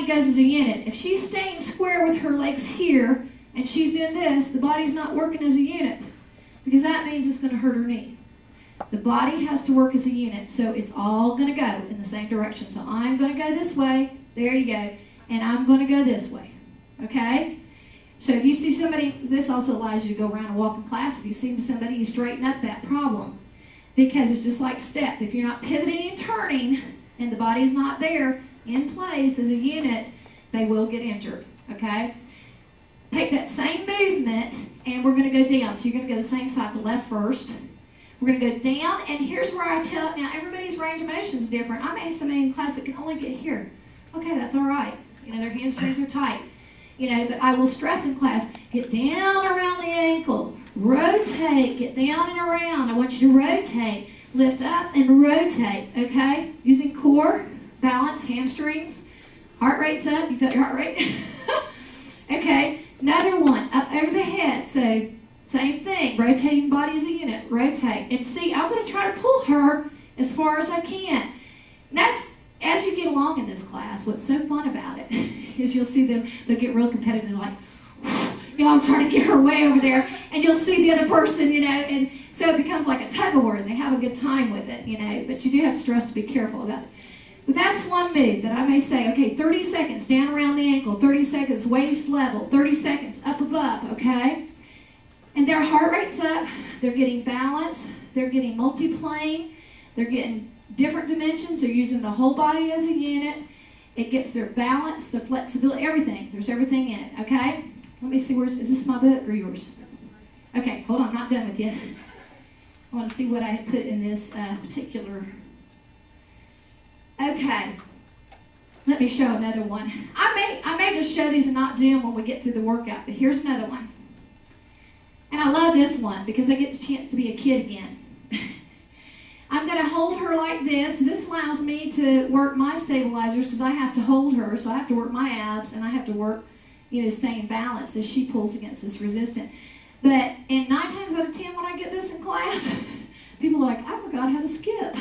body goes as a unit. If she's staying square with her legs here and she's doing this, the body's not working as a unit because that means it's going to hurt her knee. The body has to work as a unit, so it's all going to go in the same direction. So I'm going to go this way, there you go, and I'm going to go this way, okay? So if you see somebody, this also allows you to go around and walk in class. If you see somebody, you straighten up that problem because it's just like step. If you're not pivoting and turning and the body's not there in place as a unit, they will get injured, okay? Take that same movement and we're going to go down. So you're going to go the same side, the left first. We're going to go down, and here's where I tell, now everybody's range of motion is different. I may have somebody in class that can only get here. Okay, that's all right. You know, their hamstrings are tight. You know, but I will stress in class, get down around the ankle, rotate, get down and around. I want you to rotate, lift up and rotate, okay? Using core, balance, hamstrings, heart rate's up. You felt your heart rate? Okay, another one, up over the head. So same thing, rotating body as a unit, rotate. And see, I'm going to try to pull her as far as I can. And that's, as you get along in this class, what's so fun about it is you'll see them, they'll get real competitive and like, you know, I'm trying to get her way over there. And you'll see the other person, you know, and so it becomes like a tug of war and they have a good time with it, you know, but you do have stress to be careful about it. But that's one move that I may say, okay, 30 seconds down around the ankle, 30 seconds waist level, 30 seconds up above, okay? And their heart rate's up, they're getting balance, they're getting multiplane, they're getting different dimensions, they're using the whole body as a unit. It gets their balance, the flexibility, everything. There's everything in it, okay? Let me see, is this my book or yours? Okay, hold on, I'm not done with you. I want to see what I had put in this particular. Okay, let me show another one. I may just show these and not do them when we get through the workout, but here's another one. And I love this one because I get the chance to be a kid again. I'm going to hold her like this. This allows me to work my stabilizers because I have to hold her, so I have to work my abs and I have to work, you know, staying balanced as she pulls against this resistance. But in 9 times out of 10 when I get this in class, people are like, I forgot how to skip.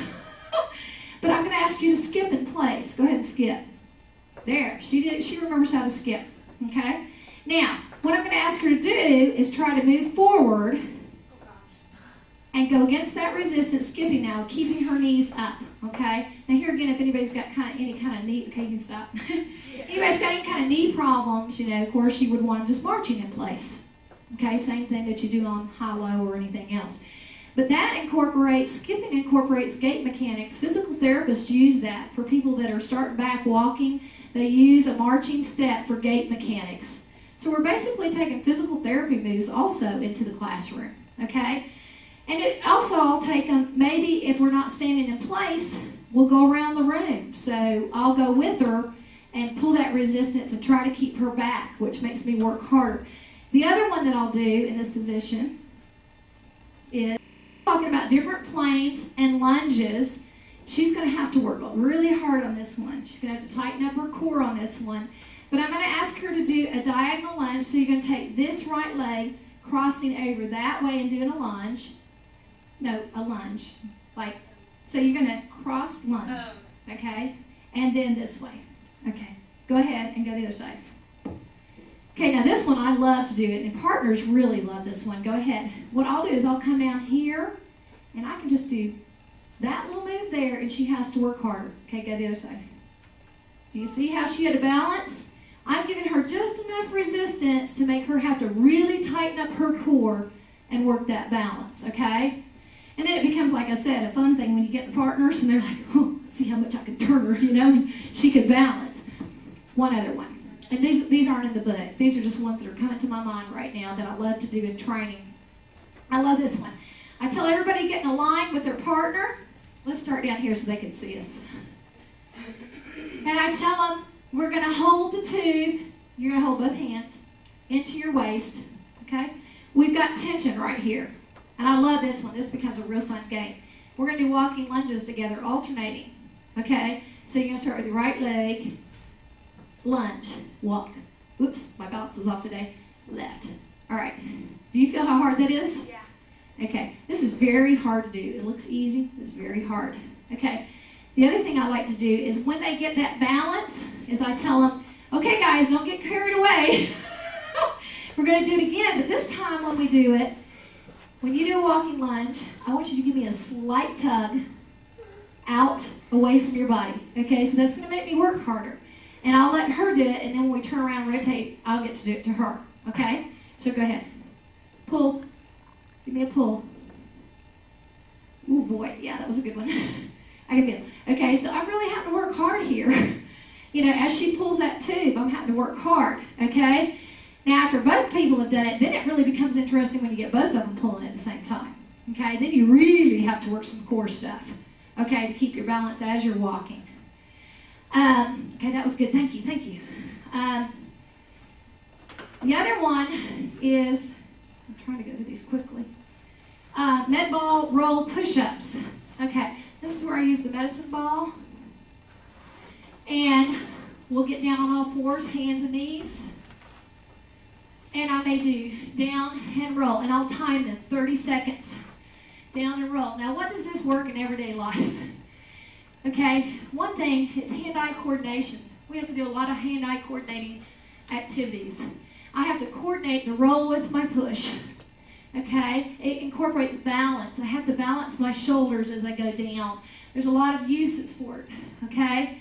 But I'm going to ask you to skip in place. Go ahead and skip. There, she remembers how to skip, okay? Now, what I'm going to ask her to do is try to move forward and go against that resistance, skipping now, keeping her knees up, okay? Now here again, if anybody's got any kind of knee, okay, you can stop. Anybody's got any kind of knee problems, you know, of course you would want them just marching in place, okay? Same thing that you do on high-low or anything else. But that incorporates, skipping incorporates gait mechanics. Physical therapists use that for people that are starting back walking. They use a marching step for gait mechanics. So we're basically taking physical therapy moves also into the classroom, okay? And it also, I'll take them, maybe if we're not standing in place, we'll go around the room. So I'll go with her and pull that resistance and try to keep her back, which makes me work harder. The other one that I'll do in this position is talking about different planes and lunges. She's going to have to work really hard on this one. She's going to have to tighten up her core on this one. But I'm going to ask her to do a diagonal lunge. So you're going to take this right leg, crossing over that way and doing a lunge. No, a lunge. Like, so you're going to cross lunge, okay? And then this way. Okay, go ahead and go the other side. Okay, now this one I love to do it, and partners really love this one. Go ahead. What I'll do is I'll come down here, and I can just do that little move there, and she has to work harder. Okay, go the other side. Do you see how she had a balance? I'm giving her just enough resistance to make her have to really tighten up her core and work that balance, okay? And then it becomes, like I said, a fun thing when you get the partners, and they're like, oh, see how much I can turn her, you know? She could balance. One other one. And these aren't in the book. These are just ones that are coming to my mind right now that I love to do in training. I love this one. I tell everybody to get in a line with their partner. Let's start down here so they can see us. And I tell them, we're going to hold the tube. You're going to hold both hands into your waist, okay? We've got tension right here. And I love this one. This becomes a real fun game. We're going to do walking lunges together, alternating, okay? So you're going to start with your right leg, lunge, walk. Oops, my balance is off today. Left. All right. Do you feel how hard that is? Yeah. Okay. This is very hard to do. It looks easy. It's very hard. Okay. The other thing I like to do is when they get that balance is I tell them, Okay, guys, don't get carried away. We're going to do it again, but this time when we do it, when you do a walking lunge, I want you to give me a slight tug out, away from your body. Okay, so that's going to make me work harder. And I'll let her do it, and then when we turn around and rotate, I'll get to do it to her. Okay? So go ahead. Pull. Give me a pull. Ooh, boy. Yeah, that was a good one. I can feel. Okay, so I'm really having to work hard here. You know, as she pulls that tube, I'm having to work hard. Okay? Now, after both people have done it, then it really becomes interesting when you get both of them pulling at the same time. Okay? Then you really have to work some core stuff. Okay, to keep your balance as you're walking. Okay, that was good. Thank you, thank you. The other one is, I'm trying to go through these quickly. Med ball roll push-ups. Okay, this is where I use the medicine ball. And we'll get down on all fours, hands and knees. And I may do down and roll, and I'll time them 30 seconds. Down and roll. Now, what does this work in everyday life? Okay, one thing is hand-eye coordination. We have to do a lot of hand-eye coordinating activities. I have to coordinate the roll with my push. Okay, it incorporates balance. I have to balance my shoulders as I go down. There's a lot of uses for it. Okay,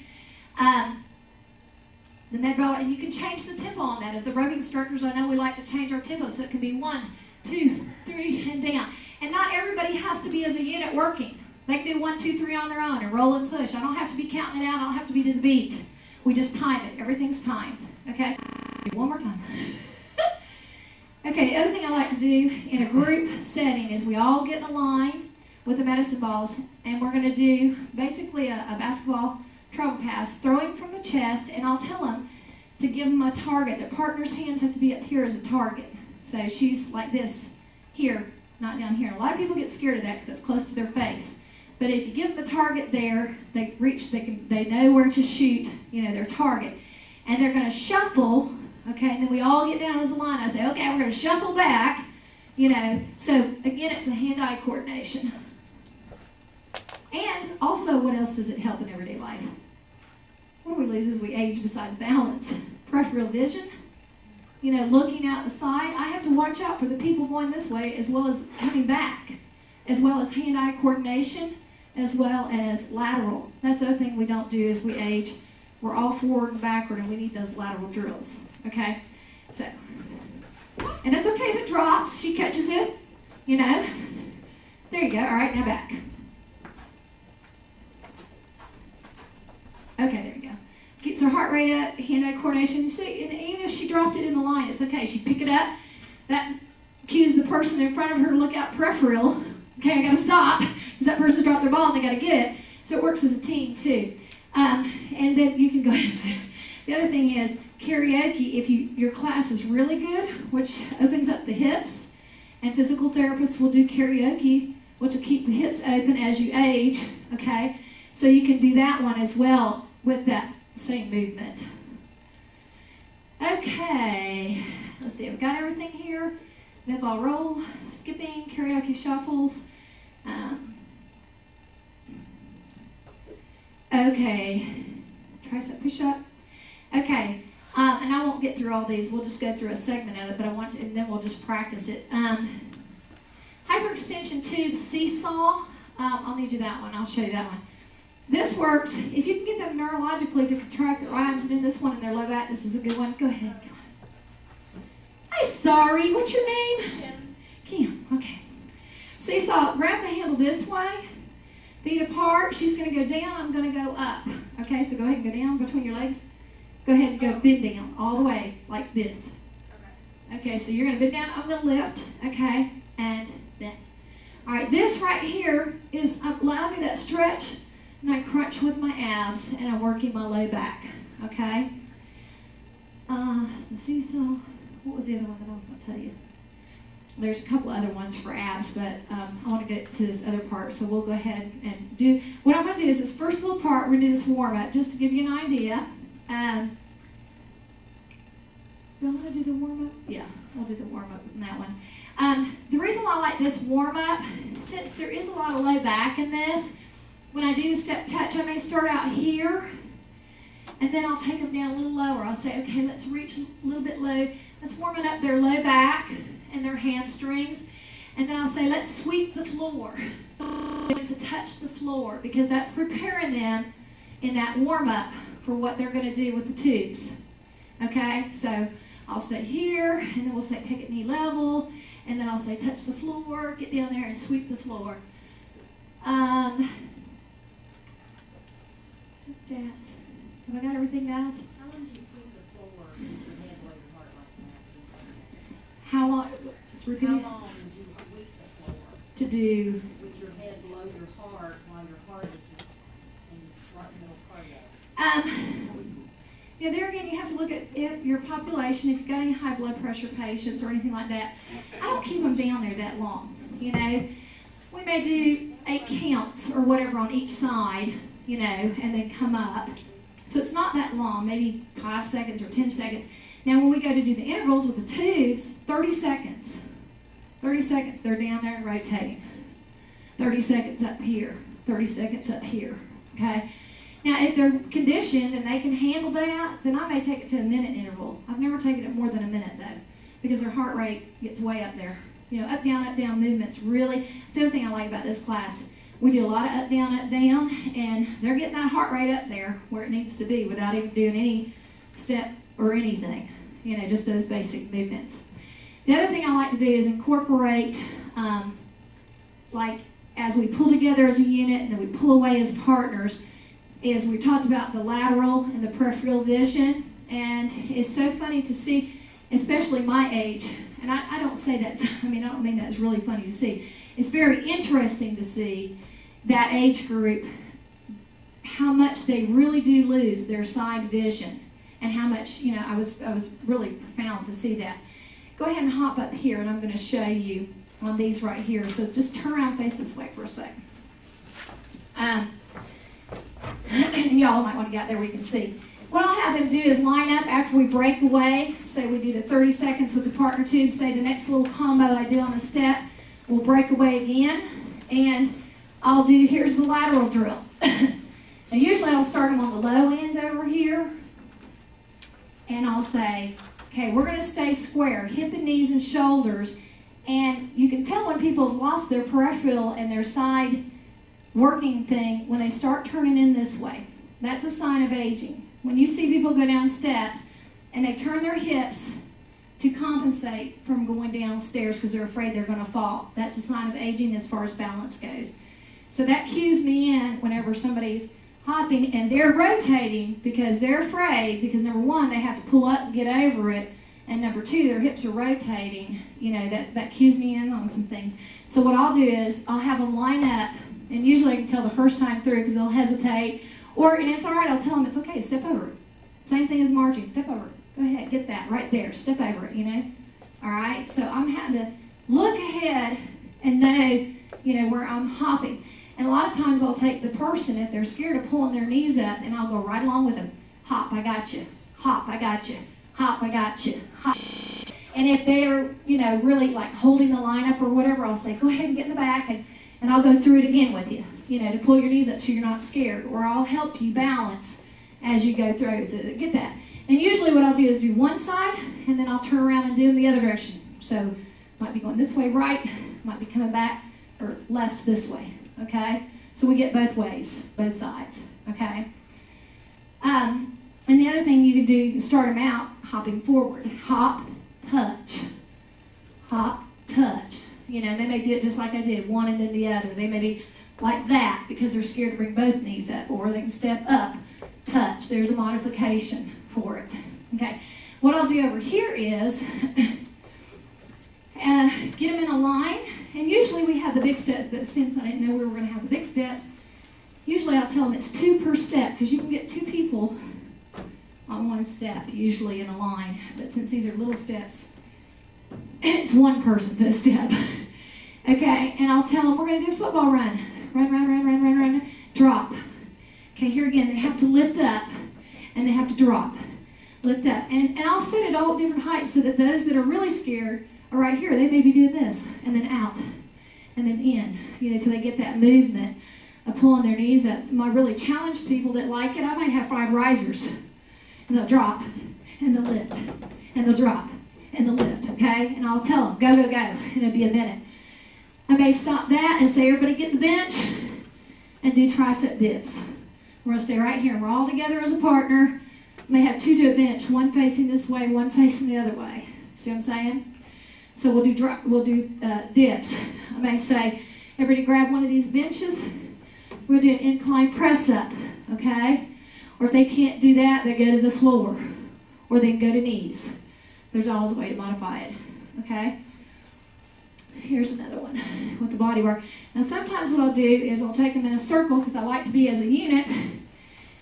the med ball, and you can change the tempo on that. As aerobic instructors, I know we like to change our tempo, so it can be 1, 2, 3, and down. And not everybody has to be as a unit working. They can do 1, 2, 3 on their own and roll and push. I don't have to be counting it out. I don't have to be to the beat. We just time it. Everything's timed. Okay? One more time. Okay, the other thing I like to do in a group setting is we all get in a line with the medicine balls, and we're going to do basically a basketball travel pass, throwing from the chest, and I'll tell them to give them a target. Their partner's hands have to be up here as a target. So she's like this here, not down here. A lot of people get scared of that because it's close to their face. But if you give them the target there, they know where to shoot, you know, their target. And they're going to shuffle, okay, and then we all get down as a line. I say, okay, we're going to shuffle back, you know. So, again, it's a hand-eye coordination. And also, what else does it help in everyday life? What do we lose as we age besides balance? Peripheral vision. You know, looking out the side. I have to watch out for the people going this way as well as coming back, as well as hand-eye coordination, as well as lateral. That's the other thing we don't do as we age. We're all forward and backward, and we need those lateral drills. Okay? So, and it's okay if it drops. She catches it, you know. There you go. All right, now back. Okay, there you go. Keeps her heart rate up, hand-eye coordination. You see, and even if she dropped it in the line, it's okay. She pick it up. That cues the person in front of her to look out peripheral. Okay, I got to stop because that person dropped their ball and they got to get it. So it works as a team too. And then you can go ahead and see. The other thing is karaoke. If your class is really good, which opens up the hips, and physical therapists will do karaoke, which will keep the hips open as you age. Okay, so you can do that one as well with that same movement. Okay, let's see. I've got everything here. Med ball roll, skipping, karaoke shuffles. Okay, tricep push-up. Okay, and I won't get through all these. We'll just go through a segment of it, but I want to, and then we'll just practice it. Hyperextension tube seesaw. I'll need you that one. I'll show you that one. This works if you can get them neurologically to contract their arms and in this one in their low back. This is a good one. Go ahead. Hi, sorry. What's your name? Kim. Okay. Seesaw. Grab the handle this way. Feet apart. She's going to go down. I'm going to go up. Okay, so go ahead and go down between your legs. Go ahead and go bend down all the way like this. Okay, so you're going to bend down. I'm going to lift. Okay, and then. All right, this right here is allowing me that stretch, and I crunch with my abs, and I'm working my low back. Okay. The seesaw. What was the other one that I was going to tell you? There's a couple other ones for abs, but I want to get to this other part, so we'll go ahead and do. What I'm going to do is this first little part, we're going to do this warm-up, just to give you an idea. Do I want to do the warm-up? Yeah, I'll do the warm-up in that one. The reason why I like this warm-up, since there is a lot of low back in this, when I do the step touch, I may start out here, And then I'll take them down a little lower. I'll say, okay, let's reach a little bit low. Let's warm up their low back and their hamstrings. And then I'll say, let's sweep the floor. To touch the floor, because that's preparing them in that warm-up for what they're going to do with the tubes. Okay, so I'll stay here, and then we'll say take it knee level, and then I'll say touch the floor, get down there and sweep the floor. Have I got everything, guys? How long do you sweep the floor with your head below your heart like that? How long? Let's repeat. How long would you sweep the floor? To do. With your head below your heart while your heart is just in right middle cardio. Yeah, there again, you have to look at your population. If you've got any high blood pressure patients or anything like that, I don't keep them down there that long. You know, we may do 8 counts or whatever on each side, you know, and then come up. So it's not that long, maybe 5 seconds or 10 seconds. Now, when we go to do the intervals with the tubes, 30 seconds. 30 seconds, they're down there and rotating. 30 seconds up here, 30 seconds up here, okay? Now, if they're conditioned and they can handle that, then I may take it to a minute interval. I've never taken it more than a minute, though, because their heart rate gets way up there. You know, up, down movements really, that's the other thing I like about this class. We do a lot of up, down, and they're getting that heart rate up there where it needs to be without even doing any step or anything, you know, just those basic movements. The other thing I like to do is incorporate, like as we pull together as a unit and then we pull away as partners, is we talked about the lateral and the peripheral vision, and it's so funny to see, especially my age, and I don't say that's, I don't mean that's really funny to see. It's very interesting to see that age group, how much they really do lose their side vision, and how much, you know, I was really profound to see that. Go ahead and hop up here, and I'm going to show you on these right here. So just turn around, face this way for a second. And y'all might want to get out there where you can see. What I'll have them do is line up after we break away. Say we do the 30 seconds with the partner tube. Say the next little combo I do on a step, we'll break away again. And I'll do, here's the lateral drill. Now usually I'll start them on the low end over here. And I'll say, okay, we're going to stay square, hip and knees and shoulders. And you can tell when people have lost their peripheral and their side working thing when they start turning in this way. That's a sign of aging. When you see people go down steps and they turn their hips to compensate from going downstairs because they're afraid they're going to fall, that's a sign of aging as far as balance goes. So that cues me in whenever somebody's hopping and they're rotating because they're afraid, because number one, they have to pull up and get over it, and number two, their hips are rotating. You know, that cues me in on some things. So what I'll do is I'll have them line up, and usually I can tell the first time through because they'll hesitate, and it's all right, I'll tell them it's okay, step over it. Same thing as marching, step over it. Go ahead, get that right there, step over it, you know. All right, so I'm having to look ahead and know, you know, where I'm hopping. And a lot of times I'll take the person, if they're scared of pulling their knees up, and I'll go right along with them. Hop, I got you. Hop, I got you. Hop, I got you. Hop. And if they're, you know, really like holding the line up or whatever, I'll say, go ahead and get in the back, and I'll go through it again with you, you know, to pull your knees up so you're not scared. Or I'll help you balance as you go through it. Get that. And usually what I'll do is do one side, and then I'll turn around and do the other direction. So might be going this way right, might be coming back or left this way. Okay, so we get both ways, both sides. Okay, and the other thing you can do, you can start them out hopping forward, hop, touch, hop, touch. You know, they may do it just like I did, one and then the other. They may be like that because they're scared to bring both knees up, or they can step up, touch. There's a modification for it. Okay, what I'll do over here is get them in a line. And usually we have the big steps, but since I didn't know we were going to have the big steps, usually I'll tell them it's 2 per step, because you can get 2 people on one step, usually in a line. But since these are little steps, it's 1 person to a step. Okay, and I'll tell them we're going to do a football run. Run, drop. Okay, here again, they have to lift up, and they have to drop. Lift up. And I'll set it all at different heights so that those that are really scared are right here. They may be doing this, and then out, and then in, you know, till they get that movement of pulling their knees up. I really challenge people that like it. I might have 5 risers and they'll drop, and they'll lift, and they'll drop, and they'll lift, okay? And I'll tell them, go, go, go, and it'll be a minute. I may stop that and say, everybody get the bench and do tricep dips. We're going to stay right here. We're all together as a partner. May have two to a bench, one facing this way, one facing the other way. See what I'm saying? So we'll do dips. I may say, everybody grab one of these benches. We'll do an incline press up, okay? Or if they can't do that, they go to the floor. Or they can go to knees. There's always a way to modify it, okay? Here's another one with the body work. Now sometimes what I'll do is I'll take them in a circle because I like to be as a unit.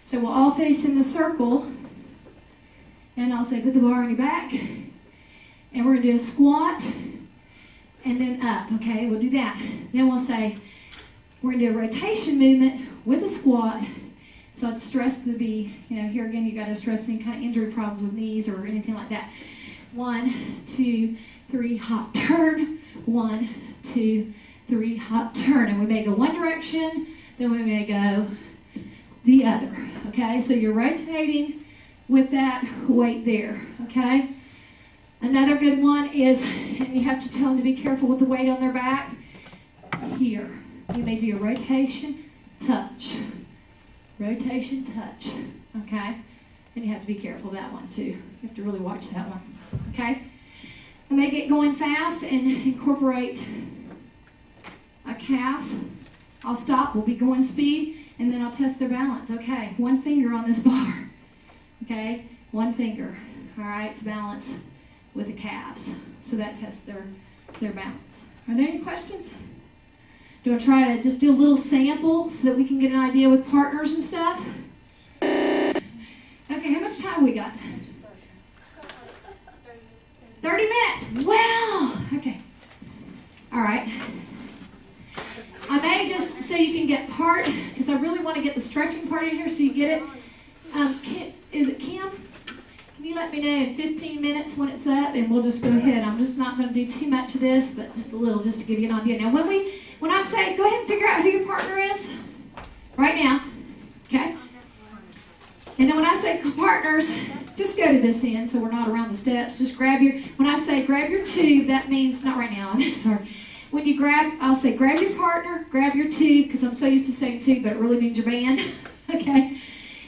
So we'll all face in the circle. And I'll say, put the bar on your back. And we're going to do a squat and then up, okay? We'll do that. Then we'll say, we're going to do a rotation movement with a squat. So it's stressed to be, here again, you got to stress any kind of injury problems with knees or anything like that. 1, 2, 3, hop, turn. 1, 2, 3, hop, turn. And we may go one direction, then we may go the other, okay? So you're rotating with that weight there, okay? Another good one is, and you have to tell them to be careful with the weight on their back, here. You may do a rotation, touch. Rotation, touch, okay? And you have to be careful of that one too. You have to really watch that one, okay? I may get going fast and incorporate a calf. I'll stop, we'll be going speed, and then I'll test their balance, okay? One finger on this bar, okay? One finger, all right, to balance with the calves. So that tests their balance. Are there any questions? Do I try to just do a little sample so that we can get an idea with partners and stuff? Okay, how much time we got? 30 minutes. Wow. Okay. All right. I may just, so you can get part, because I really want to get the stretching part in here so you get it. Is it Kim? Can you let me know in 15 minutes when it's up, and we'll just go ahead. I'm just not going to do too much of this, but just a little, just to give you an idea. Now, when I say, go ahead and figure out who your partner is right now, okay? And then when I say partners, just go to this end so we're not around the steps. Just when I say grab your tube, that means, not right now, I'm sorry. When you I'll say grab your partner, grab your tube, because I'm so used to saying tube, but it really means your band, okay?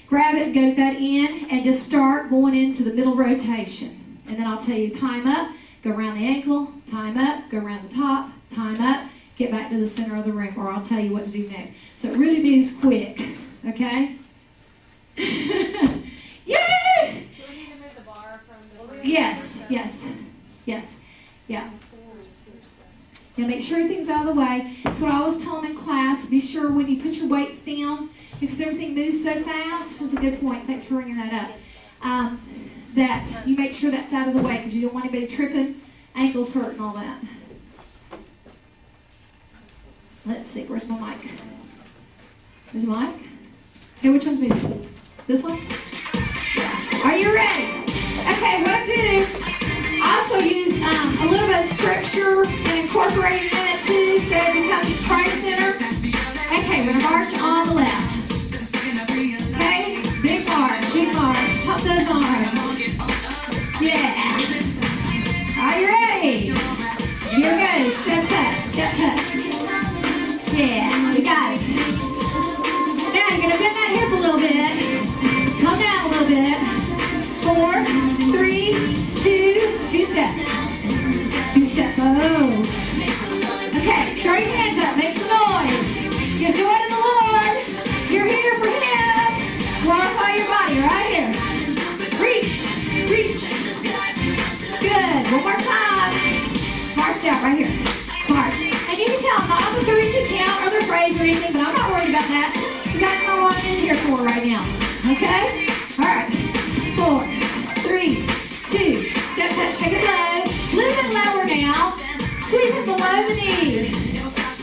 Grab it and go to that end and just start going into the middle rotation. And then I'll tell you time up, go around the ankle, time up, go around the top, time up, get back to the center of the room, or I'll tell you what to do next. So it really moves quick, okay? Yay! Do we need to move the bar from the... Yes. Yeah. Yeah, make sure everything's out of the way. That's what I always tell them in class. Be sure when you put your weights down, because everything moves so fast. That's a good point. Thanks for bringing that up. That you make sure that's out of the way, because you don't want anybody tripping, ankles hurt, and all that. Let's see. Where's my mic? Where's your mic? Okay, which one's moving? This one? Yeah. Are you ready? Okay, what I do, I also use a little bit of scripture and incorporate it in it too, so it becomes Christ Center. Okay, we're going to march on the left. Okay, big march, pump those arms. Yeah. Are you ready? Here we go, step touch. Yeah, we got it. Now you're going to bend that hip a little bit. Come down a little bit. 4, 3, 2, 2 steps. 2 steps. Oh. Okay, throw your hands up. Make some noise. You're joining the Lord. You're here for Him. Glorify your body right here. Reach. Good. One more time. March down right here. March. And you can tell I'm not on the 32 count or the phrase or anything, but I'm not worried about that, because that's not what I'm in here for right now. Okay? All right. 4, 3, 2. Step touch. Take it low. A little bit lower now. Squeeze it below the knee.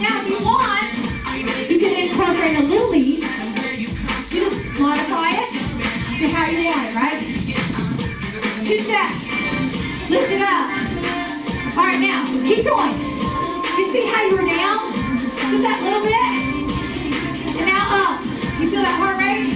Now, if you want, you can incorporate a little lead. You just modify it to how you want it, right? 2 steps. Lift it up. All right, now, keep going. You see how you were down? Just that little bit. And now up. You feel that heart rate?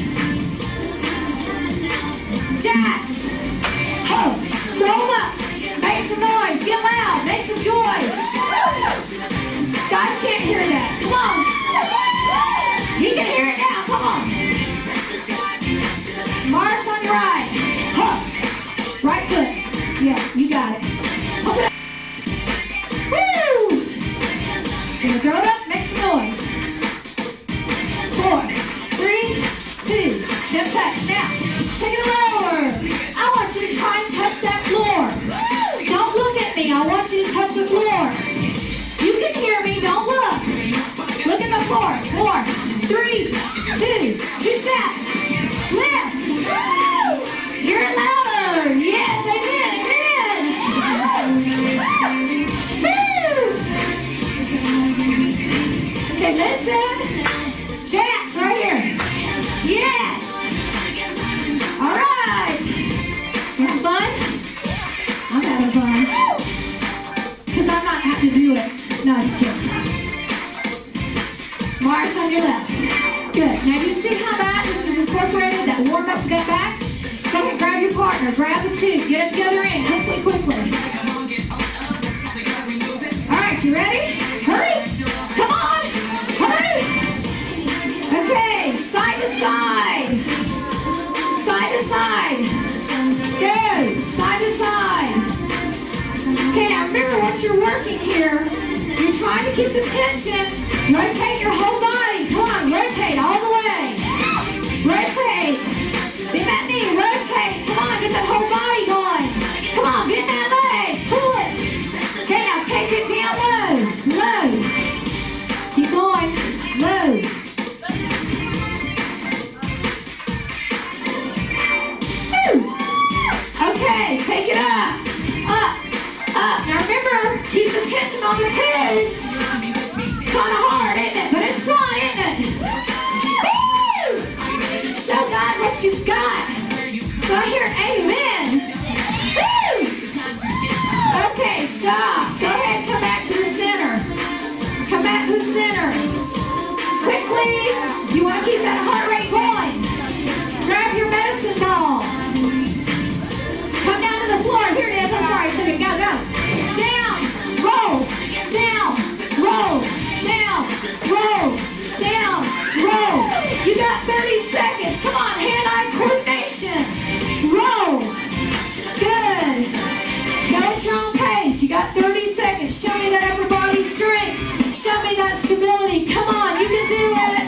me. I want you to touch the floor. You can hear me. Don't look. Look at the floor. 4, 3, 2 steps. Lift. Woo! You're louder. Yes, amen, amen. Woo! Okay, listen. Chap's right here. Yes. All right. You having fun? I'm having fun. Because I'm not having to do it. No, just kidding. March on your left. Good. Now you see how that is incorporated, that warm up to that back? Go ahead, grab your partner, grab the two, get the other end, quickly. All right, you ready? Hurry. Come on. Hurry. Okay, side to side. Side to side. Go. Side to side. Okay, now remember what you're working here. You're trying to keep the tension. Rotate your whole body. Come on, rotate all the way. Rotate. Bend that knee, rotate. Come on, get that whole body going. Come on, bend that leg. Pull it. Okay, now take it down low. Low. Keep going. Low. Okay, take it up. Up. Up. Now remember, keep the tension on the two. It's kind of hard, isn't it? But it's fun, isn't it? Woo! Show God what you've got. So I hear amen. Woo! Okay, stop. Go ahead, come back to the center. Come back to the center. Quickly. You want to keep that heart rate going. Grab your medicine ball. Come down to the floor. Here it is. I'm sorry, I took it. Go, go. Down. Roll. Down. Roll. Down. Roll. Down. Roll. You got 30 seconds. Come on, hand-eye coordination. Roll. Good. Go at your own pace. You got 30 seconds. Show me that upper body strength. Show me that stability. Come on, you can do it.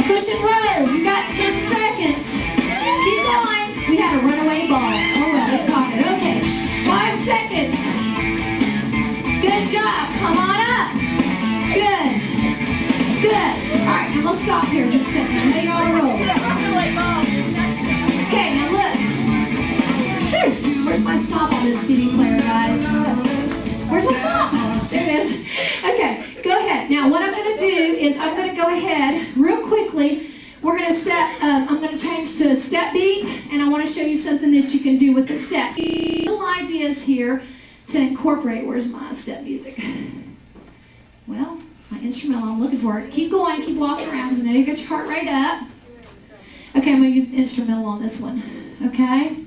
Push and roll. You got 10 seconds. Keep going. We had a runaway ball. Oh, well, they caught it. Okay. 5 seconds. Good job. Come on up. Good. Good. All right, now we'll stop here just a second. I know you're on a roll. Okay, now look. Where's my stop on this CD player, guys? Where's my stop? There it is. Okay, go ahead. Now, what I'm going to do is I'm going to go ahead real quickly. We're going to step, I'm going to change to a step beat, and I want to show you something that you can do with the steps. Little ideas here to incorporate. Where's my step music? Well, my instrumental, I'm looking for it. Keep going, keep walking around, because I know you got your heart rate up. Okay, I'm going to use the instrumental on this one. Okay?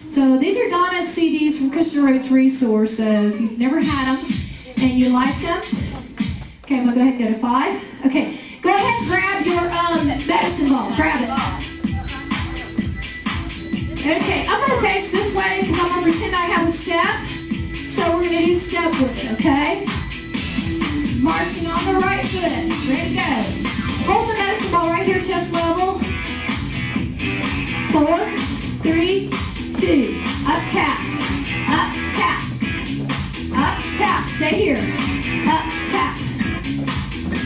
So these are Donna's CDs from Christian Roots Resource. So if you've never had them and you like them, okay, I'm going to go ahead and go to 5. Okay, go ahead and grab your medicine ball. Grab it. Okay, I'm going to face this way because I'm going to pretend I have a step. So we're going to do step with it, okay? Marching on the right foot. Ready to go. Hold the medicine ball right here, chest level. 4, 3, 2. Up, tap. Up, tap. Up, tap. Stay here. Up, tap.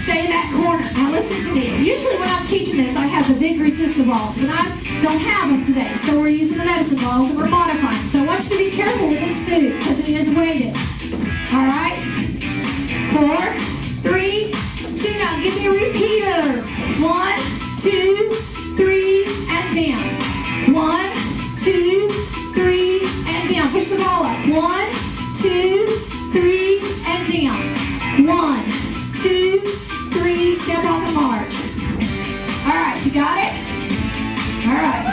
Stay in that corner. Now listen to me. Usually when I'm teaching this, I have the big resistor balls, but I don't have them today. So we're using the medicine balls and we're modifying. So I want you to be careful with this food because it is weighted. All right? 4, 3, 2. Now give me a repeater. 1, 2, 3, and down. 1, 2, 3, and down. Push the ball up. 1, 2, 3, and down. 1, 2, 3. Step off and march. All right, you got it? All right.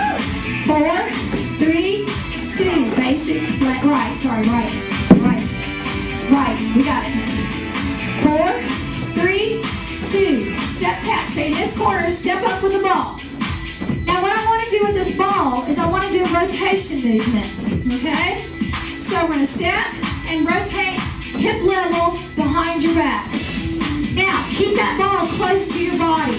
4, 3, 2. Basic. Right. Sorry, right. Right. Right. We got it. 4, 3, 2. Step tap. Stay in this corner. Step up with the ball. Now what I want to do with this ball is I want to do a rotation movement. Okay? So we're going to step and rotate hip level behind your back. Now keep that ball close to your body.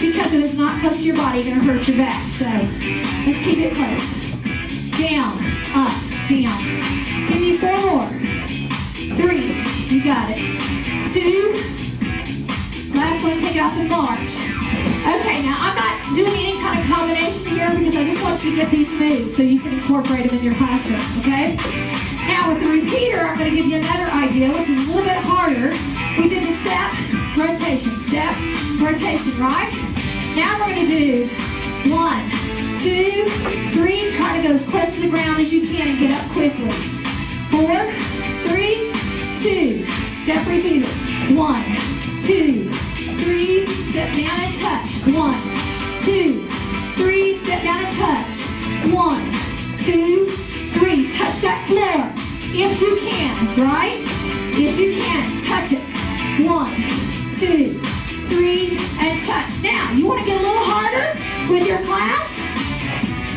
Because if it's not close to your body, you're going to hurt your back. So let's keep it close. Down, up, down. Give me 4 more. got it. 2. Last one, take it off and march. Okay, now I'm not doing any kind of combination here because I just want you to get these moves so you can incorporate them in your classroom, okay? Now with the repeater, I'm going to give you another idea, which is a little bit harder. We did the step, rotation, right? Now we're going to do 1, 2, 3. Try to go as close to the ground as you can and get up quickly. 4, 3, 2. Step repeater. 1, 2, 3. Step down and touch. 1, 2, 3. Step down and touch. 1, 2, 3. Touch that floor if you can, right? If you can, touch it. 1, 2, 3, and touch. Now, you want to get a little harder with your class?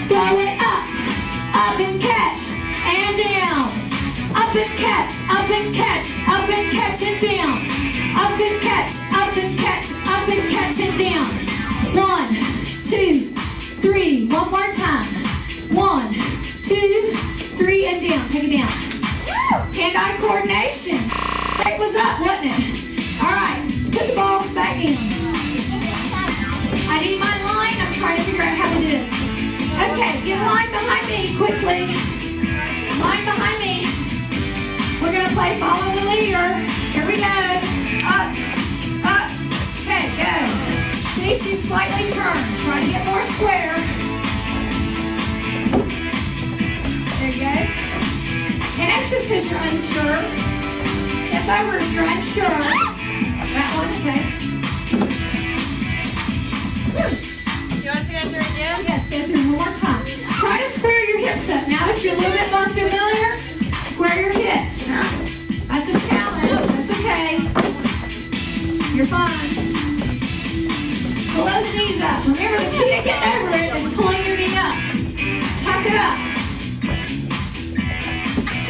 Throw it up and catch, and down. Up and catch, up and catch, up and catch, and down. Up and catch, up and catch, up and catch, and down. 1, 2, 3. One more time. 1, 2, 3, and down. Take it down. Hand-eye coordination. It was up, wasn't it? All right, put the balls back in. I need my line. I'm trying to figure out how to do this. Okay, get line behind me quickly. Line behind me. We're going to play follow the leader. Here we go. Up, up. Okay, go. See, she's slightly turned. Try to get more square. There you go. And that's just because you're unsure. Step over if you're unsure. That one, okay. You want to go through again? Yes, go through one more time. Try to square your hips up. Now that you're a little bit more familiar, square your hips. That's a challenge. That's okay. You're fine. Pull those knees up. Remember, the key to getting over it is pulling your knee up. Tuck it up.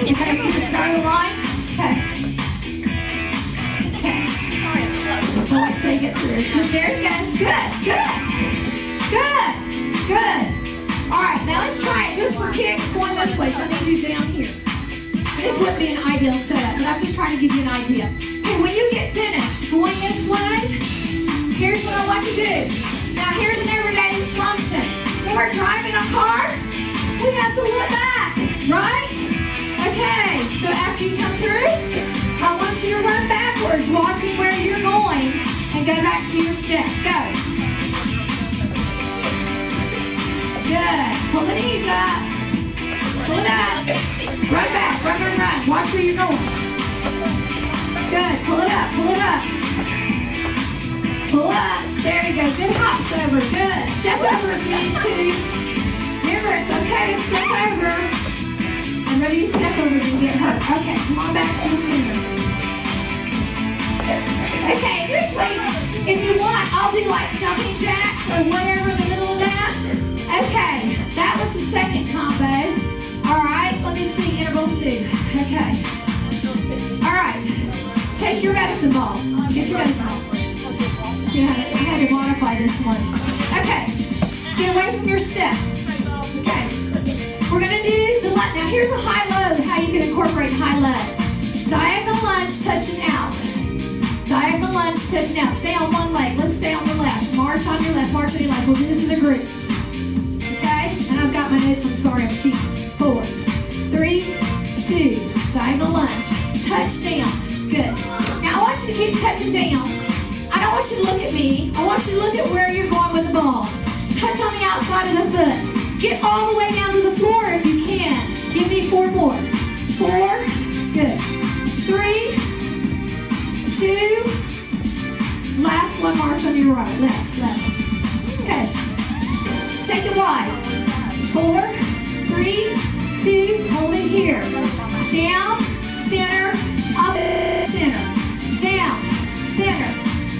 Okay, from the start of the line. Okay. Okay. Wait till you get through. Very good. Good. Good. Good. Good. All right, now let's try it just for kicks going this way. So I need you down here. This wouldn't be an ideal setup, but I'm just trying to give you an idea. Okay, when you get finished going this way, here's what I want you to do. Now here's an everyday function. When we're driving a car, we have to look back, right? Okay, so after you come through, I want you to run backwards, watching where you're going, and go back to your step. Go. Good. Pull the knees up. Pull it up. Run back. Run, run, run. Watch where you're going. Good. Pull it up. Pull it up. Pull up. There you go. Good hops over. Good. Step over if you need to. Remember, it's okay to step over. And whether you step over, you can get hurt. Okay, come on back to the center. Okay, usually, if you want, I'll do like jumping jacks or whatever in the middle of that. Okay, that was the second combo. All right, let me see interval 2. Okay. All right, take your medicine ball. Get your medicine ball. See, I had to modify this one. Okay, get away from your step. Okay. We're going to do the lunge. Now here's a high-low, how you can incorporate high-low. Diagonal lunge, touching out. Diagonal lunge, touching out. Stay on one leg. Let's stay on the left. March on your left. March on your left. We'll do this as a group. Okay? And I've got my notes. I'm sorry. I'm cheating. 4, 3, 2. Diagonal lunge. Touch down. Good. Now I want you to keep touching down. I don't want you to look at me. I want you to look at where you're going with the ball. Touch on the outside of the foot. Get all the way down to the floor if you can. Give me 4 more. 4. Good. 3, 2. Last one, march on your right. Left, left. Okay. Take it wide. 4, 3, 2. Hold it here. Down, center, up, center. Down, center.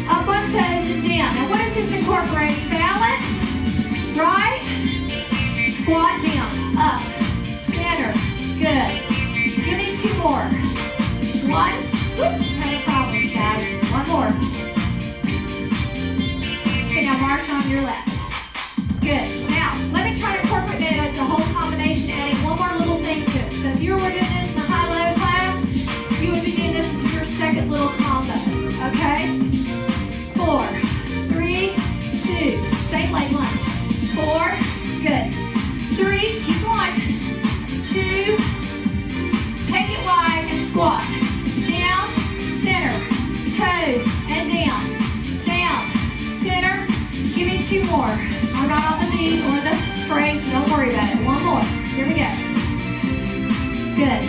Up on toes and down. Now what is this incorporating? Balance. Right. Squat down, up, center, good. Give me 2 more. 1, whoops, having problems, guys. 1 more. Okay, now march on your left. Good. Now, let me try to incorporate that as a whole combination, adding one more little thing to it. So if you were doing this in the high-low class, you would be doing this as your second little beat or the phrase, so don't worry about it. One more. Here we go. Good.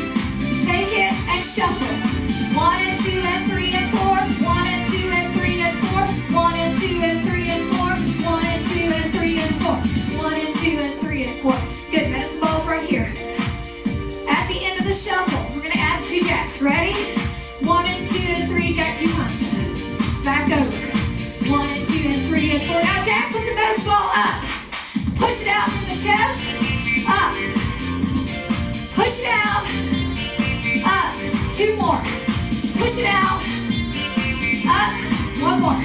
Take it and shuffle. 1 and 2 and 3 and 4. 1 and 2 and 3 and 4. 1 and 2 and 3 and 4. 1 and 2 and 3 and 4. 1 and 2 and 3 and 4. Good. Medicine ball's right here. At the end of the shuffle, we're going to add 2 jacks. Ready? 1 and 2 and 3, jack 2 times. Back over. 1 and 2 and 3 and 4. Now jack with the medicine ball up. Push it out from the chest. Up. Push it out. Up. 2 more. Push it out. Up. 1 more.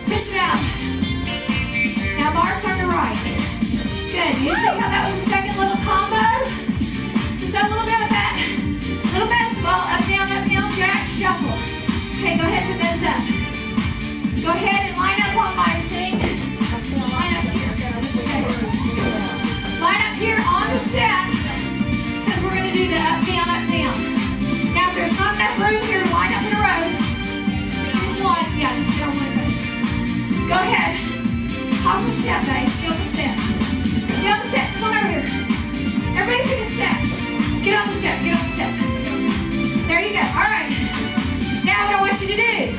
Push it out. Now march on the right. Good. You see how that was the second little combo? Just a little bit of that. Little medicine ball. Up, down, jack, shuffle. Okay, go ahead and put those up. Go ahead and line up on my thing. Line up here. Okay. Line up here on the step. Because we're going to do the up, down, up, down. Now, if there's not enough room here to line up in a row, choose one. Yeah, just get on one of those. Go ahead. Hop on the step, babe. Get on the step. Get on the step. Come on over here. Everybody pick a step. Get on the step. Get on the step. There you go. All right. Now, what I want you to do,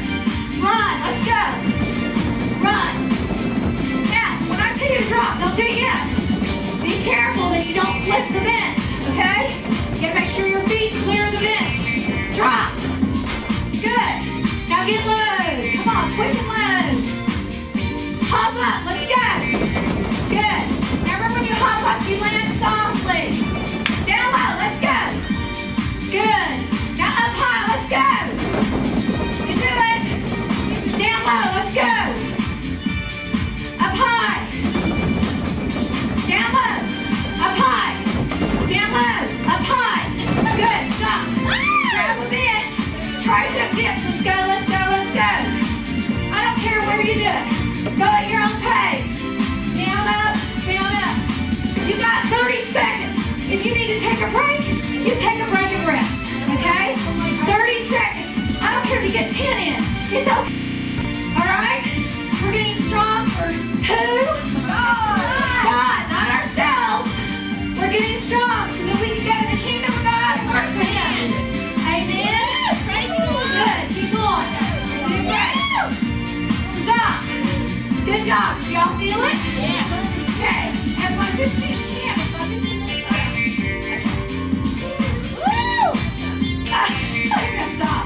run. Let's go. Run. Now, when I tell you to drop, don't do it yet. Be careful that you don't flip the bench, okay? You gotta make sure your feet clear the bench. Drop. Good. Now get low. Come on, quick and low. Hop up. Let's go. Good. Now remember when you hop up, you land softly. Down low. Let's go. Good. Now up high. Let's go. You do it. Down low. Let's go. Up high. Down low. Up high. Down low. Up high. Good. Stop. Grab the bench. Tricep dips. Let's go. Let's go. Let's go. I don't care where you do it. Go at your own pace. Down, up, down, up. You got 30 seconds. If you need to take a break, you take a break and rest. Okay? 30 seconds. I don't care if you get 10 in. It's okay. All right? We're getting strong for who? God, not ourselves. We're getting strong so that we can go to the kingdom of God and work for Him. Amen? Good. Keep going. Do great. Stop. Good job. Did y'all feel it? Yeah. Okay. That's my 15 can. That's my 15 can. Woo! I'm gonna stop.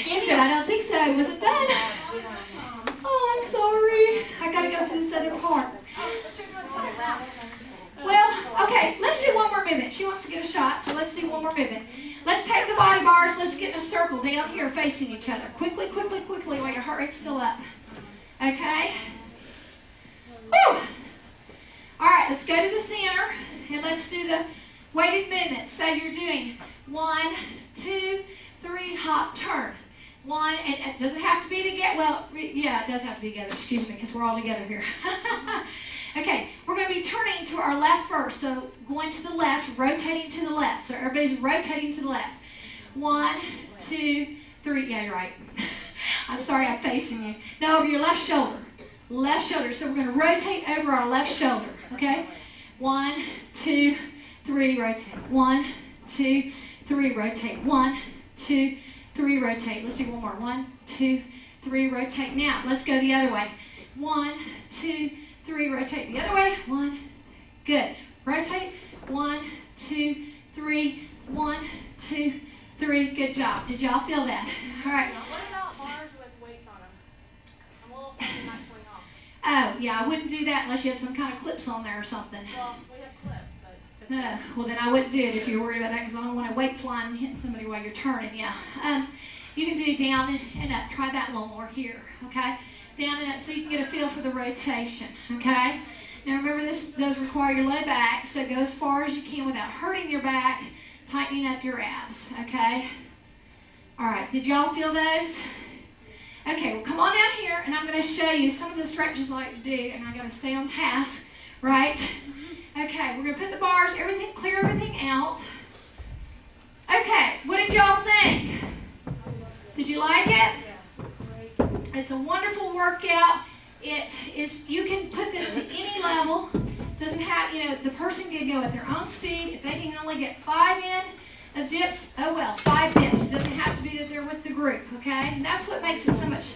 She said, I don't think so. Was it done? Oh, I'm sorry. I gotta go through this other part. Well, okay, let's do one more movement. She wants to get a shot, so let's do one more movement. Let's take the body bars. Let's get in a circle down here facing each other. Quickly, quickly, quickly while your heart rate's still up. Okay? Woo! All right, let's go to the center, and let's do the weighted movement. So you're doing 1, 2, 3, hop, turn. 1, and it doesn't have to be together. Well, yeah, it does have to be together. Excuse me, because we're all together here. Okay, we're going to be turning to our left first. So going to the left, rotating to the left. So everybody's rotating to the left. 1, 2, 3. Yeah, you're right. I'm sorry, I'm facing you. Now over your left shoulder. Left shoulder. So we're going to rotate over our left shoulder. Okay? 1, 2, 3, rotate. 1, 2, 3, rotate. 1, 2, 3, rotate. Let's do one more. 1, 2, 3, rotate. Now, let's go the other way. 1, 2, 3, rotate the other way. 1, good. Rotate. 1, 2, 3. 1, 2, 3. Good job. Did y'all feel that? All right. Now, what about bars with weights on them? I'm a little afraid not going off. Oh, yeah, I wouldn't do that unless you had some kind of clips on there or something. Well, we have clips, but... Well, then I wouldn't do it if you're worried about that because I don't want to weight flying and hitting somebody while you're turning. Yeah. You can do down and up. Try that a little more here. Okay? Down and up so you can get a feel for the rotation. Okay? Now remember, this does require your low back, so go as far as you can without hurting your back, tightening up your abs. Okay? All right. Did y'all feel those? Okay. Well, come on down here, and I'm going to show you some of the stretches I like to do, and I got to stay on task, right? Okay. We're going to put the bars, clear everything out. Okay. What did y'all think? Did you like it? It's a wonderful workout. It is, you can put this to any level. Doesn't have, the person can go at their own speed. If they can only get 5 in of dips, oh well, 5 dips. It doesn't have to be that they're with the group, okay? And that's what makes it so much,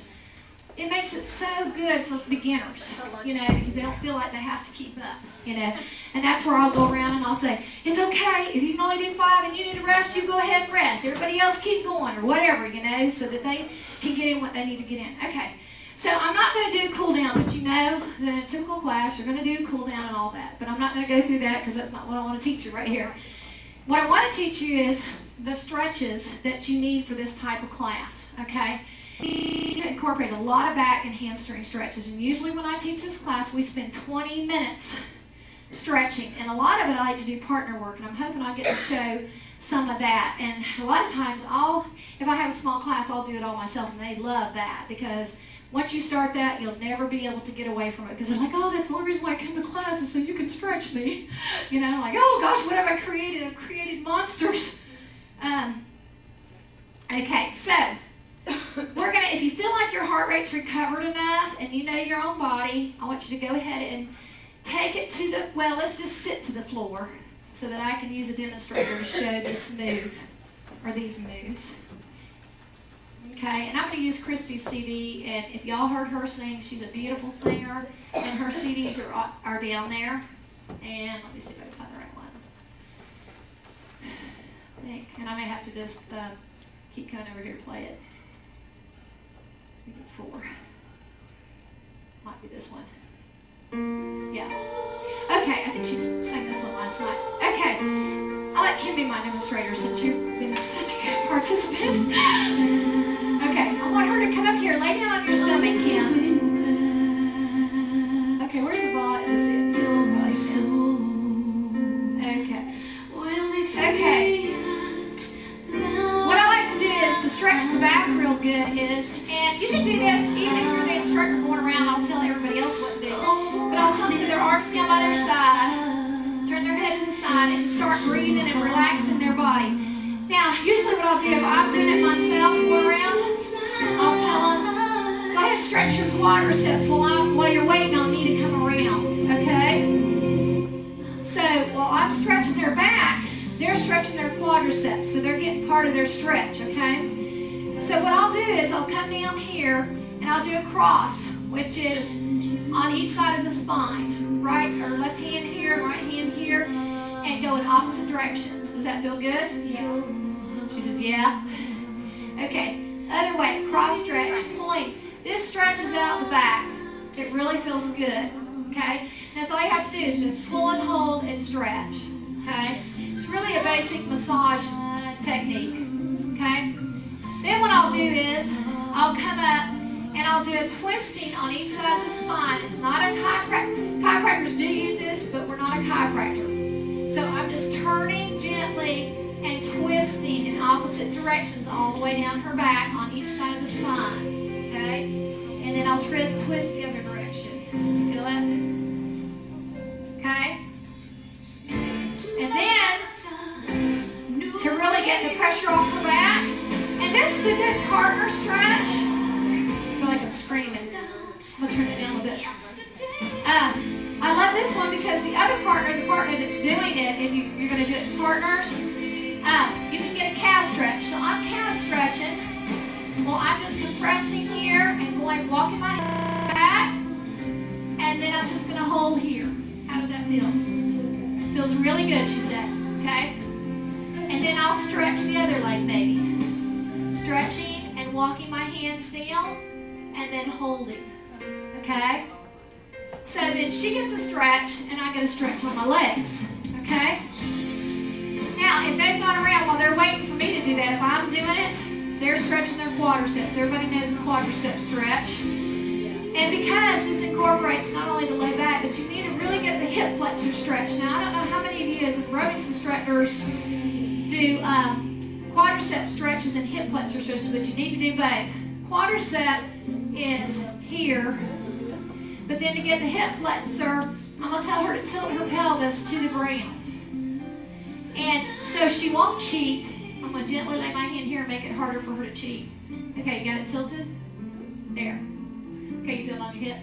it makes it so good for beginners, because they don't feel like they have to keep up, And that's where I'll go around and I'll say, it's okay, if you can only do 5 and you need to rest, you go ahead and rest. Everybody else keep going, or whatever, so that they can get in what they need to get in. Okay, so I'm not going to do cool down, but that in a typical class, you're going to do cool down and all that. But I'm not going to go through that because that's not what I want to teach you right here. What I want to teach you is the stretches that you need for this type of class, okay? You need to incorporate a lot of back and hamstring stretches, and usually when I teach this class, we spend 20 minutes stretching, and a lot of it I like to do partner work, and I'm hoping I'll get to show some of that. And a lot of times if I have a small class, I'll do it all myself, and they love that, because once you start that, you'll never be able to get away from it, because they're like, oh, that's the only reason why I come to class is so you can stretch me. Like, oh gosh, what have I created? I've created monsters. Okay, so if you feel like your heart rate's recovered enough and you know your own body, I want you to go ahead and take it to let's just sit to the floor so that I can use a demonstrator to show this move, or these moves. Okay, and I'm going to use Christy's CD, and if y'all heard her sing, she's a beautiful singer, and her CDs are down there. And let me see if I can find the right one. I think, and I may have to just keep coming over here to play it. I think it's 4. Might be this one. Yeah. Okay, I think she sang this one last night. Okay, I'll let Kim be my demonstrator since you've been such a good participant. Okay, I want her to come up here. Lay down on your stomach, Kim. Okay, where's the ball? Let's see it. Okay. Okay. What I like to do is to stretch the back real good and you can do this even if you're the instructor going around. I'll tell everybody else what to do. But I'll tell them to their arms down by their side, turn their head to the side, and start breathing and relaxing their body. Now, usually what I'll do, if I'm doing it myself going around, I'll tell them, go ahead and stretch your quadriceps while you're waiting on me to come around, okay? So while I'm stretching their back, they're stretching their quadriceps, so they're getting part of their stretch, okay? So what I'll do is I'll come down here and I'll do a cross, which is on each side of the spine, right or left hand here, right hand here, and go in opposite directions. Does that feel good? Yeah. She says, yeah. Okay, other way, cross stretch, pulling. This stretches out the back. It really feels good, okay? That's all you have to do is just pull and hold and stretch, okay? It's really a basic massage technique, okay? Then what I'll do is I'll come up and I'll do a twisting on each side of the spine. It's not a chiropractor. Chiropractors do use this, but we're not a chiropractor. So I'm just turning gently and twisting in opposite directions all the way down her back on each side of the spine, okay? And then I'll twist the other direction. You feel that? Okay? And then, to really get the pressure off her back, and this is a good partner stretch. I feel like I'm screaming. I'll turn it down a bit. I love this one because the other partner, the partner that's doing it, if you're going to do it in partners, you can get a calf stretch. So I'm calf stretching. Well, I'm just compressing here and walking my head back, and then I'm just going to hold here. How does that feel? Feels really good, she said. Okay? And then I'll stretch the other leg, maybe. Stretching and walking my hands down, and then holding. Okay? So then she gets a stretch, and I get a stretch on my legs. Okay? Now, if they've gone around while they're waiting for me to do that, if I'm doing it, they're stretching their quadriceps. Everybody knows a quadricep stretch. And because this incorporates not only the low back, but you need to really get the hip flexor stretch. Now, I don't know how many of you as aerobics instructors do quadricep stretches and hip flexor stretches, but you need to do both. Quadricep is here, but then to get the hip flexor, I'm going to tell her to tilt her pelvis to the ground. And so she won't cheat. I'm going to gently lay my hand here and make it harder for her to cheat. Okay, you got it tilted? There. Okay, you feel it on your hip?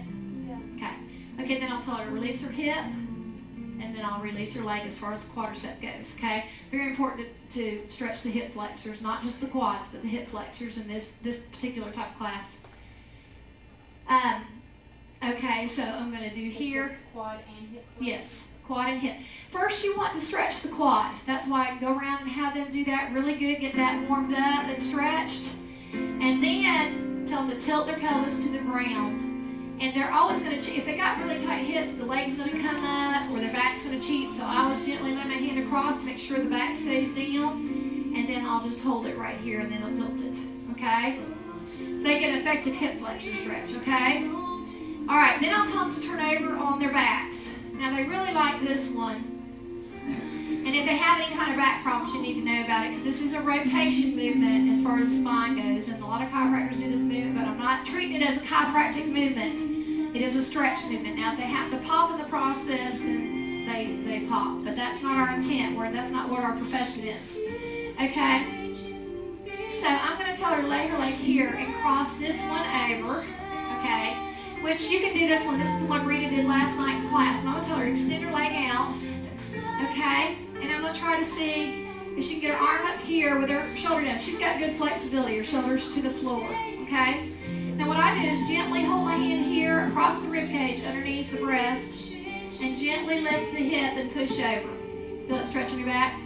Okay, then I'll tell her to release her hip, and then I'll release her leg as far as the quadricep goes, okay? Very important to stretch the hip flexors, not just the quads, but the hip flexors in this particular type of class. Okay, so I'm going to do here. Quad and hip. Yes, quad and hip. First, you want to stretch the quad. That's why I go around and have them do that really good, get that warmed up and stretched. And then tell them to tilt their pelvis to the ground. And they're always going to, if they got really tight hips, the leg's going to come up or their back's going to cheat. So I always gently lay my hand across to make sure the back stays down. And then I'll just hold it right here and then I'll tilt it. Okay? So they get an effective hip flexor stretch. Okay? All right, then I'll tell them to turn over on their backs. Now they really like this one. And if they have any kind of back problems, you need to know about it because this is a rotation movement as far as the spine goes. And a lot of chiropractors do this movement, but I'm not treating it as a chiropractic movement. It is a stretch movement. Now, if they have to pop in the process, then they pop. But that's not our intent. That's not what our profession is. Okay? So I'm going to tell her to lay her leg here and cross this one over. Okay? Which you can do this one. This is the one Rita did last night in class. And I'm going to tell her to extend her leg out. Okay? And I'm going to try to see if she can get her arm up here with her shoulder down. She's got good flexibility, her shoulders to the floor. Okay? Now what I do is gently hold my hand here across the rib cage underneath the breast and gently lift the hip and push over. Feel it stretching your back?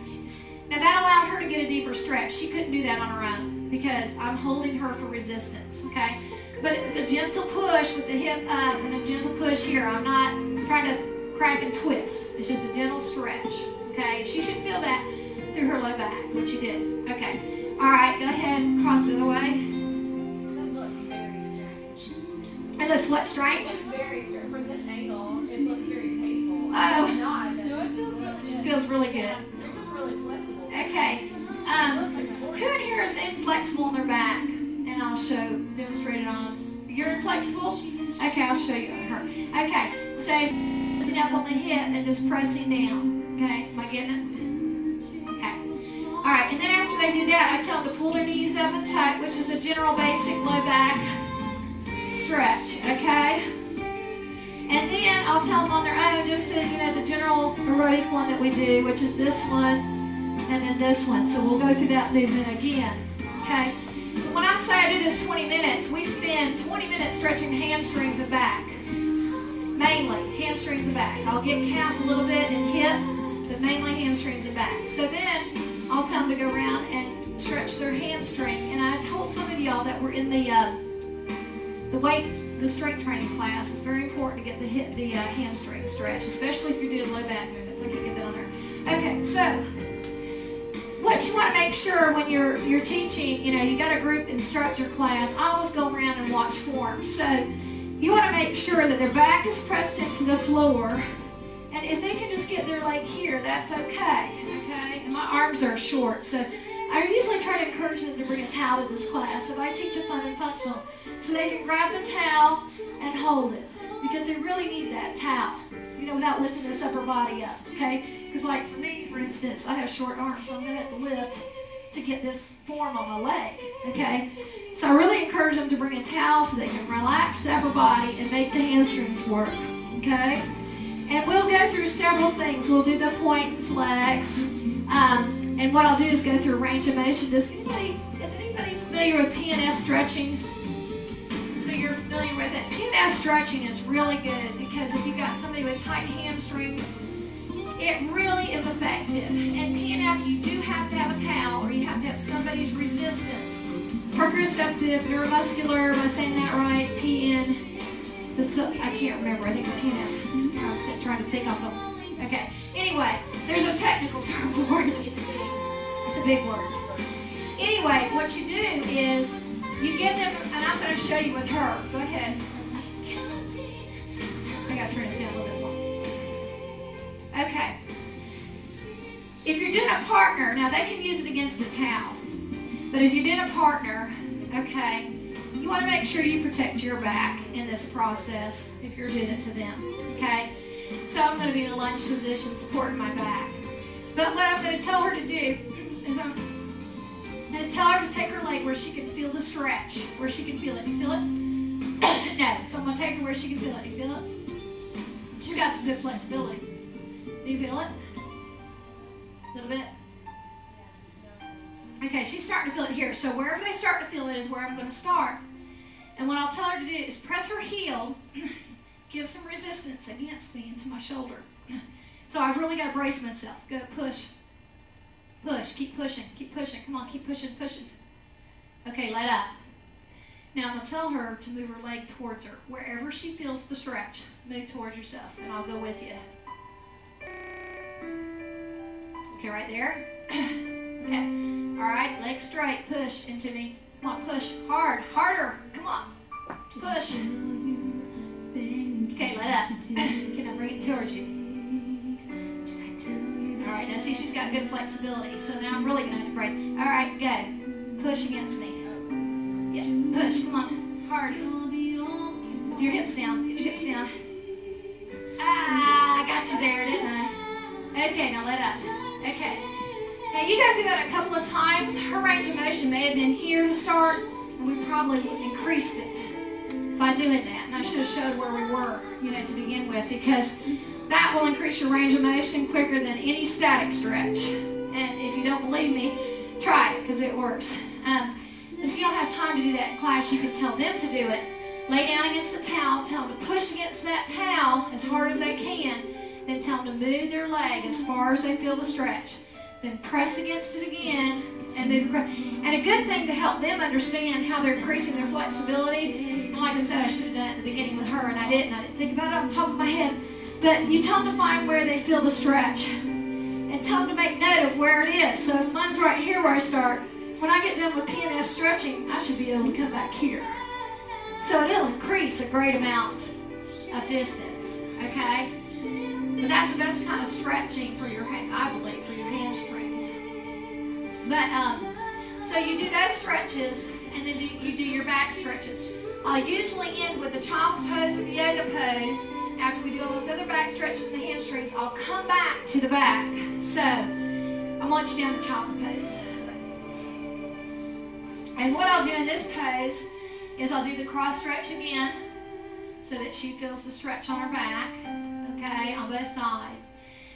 Now that allowed her to get a deeper stretch. She couldn't do that on her own because I'm holding her for resistance. Okay? But it's a gentle push with the hip up and a gentle push here. I'm not trying to crack and twist. It's just a gentle stretch. Okay? She should feel that through her low back, which you did. Okay. All right, go ahead and cross the other way. It looks what, strange? Very, from this angle, it looks very painful. Oh. No, it feels really good. It feels really good. It's just really flexible. Okay. Who in here is inflexible in their back? And I'll demonstrate it on. You're inflexible? Okay, I'll show you on her. Okay, so sitting up on the hip and just pressing down. Okay, am I getting it? Okay. All right, and then after they do that, I tell them to pull their knees up and tuck, which is a general basic low back stretch, okay? And then I'll tell them on their own just to, the general aerobic one that we do, which is this one and then this one. So we'll go through that movement again, okay? When I say I do this 20 minutes, we spend 20 minutes stretching hamstrings and back. Mainly, hamstrings and back. I'll get calf a little bit and hip, but mainly hamstrings and back. So then I'll tell them to go around and stretch their hamstring. And I told some of y'all that were in the strength training class, it's very important to get the hamstring stretch, especially if you're doing low back movements. I can get that on there. Okay, so what you want to make sure when you're teaching, you got a group instructor class, I always go around and watch forms. So you want to make sure that their back is pressed into the floor, and if they can just get their leg here, that's okay. Okay, and my arms are short, so I usually try to encourage them to bring a towel to this class. If I teach a fun and functional, so they can grab the towel and hold it, because they really need that towel, without lifting this upper body up, okay? Because like for me, for instance, I have short arms, so I'm going to have to lift to get this form on my leg, okay? So I really encourage them to bring a towel so they can relax the upper body and make the hamstrings work, okay? And we'll go through several things. We'll do the point and flex, and what I'll do is go through range of motion. Is anybody familiar with PNF stretching? So you're familiar with it. PNF stretching is really good because if you've got somebody with tight hamstrings, it really is effective. And PNF, you do have to have a towel or you have to have somebody's resistance. Proprioceptive, neuromuscular, am I saying that right? PN. I can't remember. I think it's PNF. I was trying to think of them. Okay. Anyway, there's a technical term for it. It's a big word. Anyway, what you do is you give them, and I'm going to show you with her. Go ahead. I got to turn this down a little bit more. Okay. If you're doing a partner, now they can use it against a towel. But if you're doing a partner, okay, you want to make sure you protect your back in this process if you're doing it to them, okay? So I'm going to be in a lunge position supporting my back. But what I'm going to tell her to do is I'm going to tell her to take her leg where she can feel the stretch, where she can feel it. You feel it? No. So I'm going to take her where she can feel it. You feel it? She's got some good flexibility. Do you feel it? A little bit? Okay, she's starting to feel it here. So wherever they start to feel it is where I'm going to start. And what I'll tell her to do is press her heel, give some resistance against me into my shoulder. So I've really got to brace myself. Go, push. Push, keep pushing, keep pushing. Come on, keep pushing, pushing. Okay, let up. Now I'm going to tell her to move her leg towards her. Wherever she feels the stretch, move towards yourself, and I'll go with you. Okay, right there. Okay. All right, leg straight. Push into me. Come on, push. Hard. Harder. Come on. Push. Okay, let up. Can I bring it towards you? All right, now see, she's got good flexibility, so now I'm really going to have to brace. All right, go. Push against me. Yeah, push. Come on. Hard. With your hips down. Get your hips down. Ah, I got you there, didn't I? Okay, now let up. Okay. Now you go through that a couple of times. Her range of motion may have been here to start, and we probably increased it by doing that. And I should have showed where we were, to begin with, because that will increase your range of motion quicker than any static stretch. And if you don't believe me, try it, because it works. If you don't have time to do that in class, you can tell them to do it. Lay down against the towel, tell them to push against that towel as hard as they can, then tell them to move their leg as far as they feel the stretch. Then press against it again, and a good thing to help them understand how they're increasing their flexibility. And like I said, I should have done it at the beginning with her, and I didn't. I didn't think about it off the top of my head. But you tell them to find where they feel the stretch, and tell them to make note of where it is. So if mine's right here where I start, when I get done with PNF stretching, I should be able to come back here. So it'll increase a great amount of distance, okay? But that's the best kind of stretching for your, I believe, for your hamstrings. But, so you do those stretches, and then you do your back stretches. I'll usually end with the child's pose or the yoga pose. After we do all those other back stretches and the hamstrings, I'll come back to the back. So, I want you down to child's pose. And what I'll do in this pose is I'll do the cross stretch again so that she feels the stretch on her back, okay, on both sides.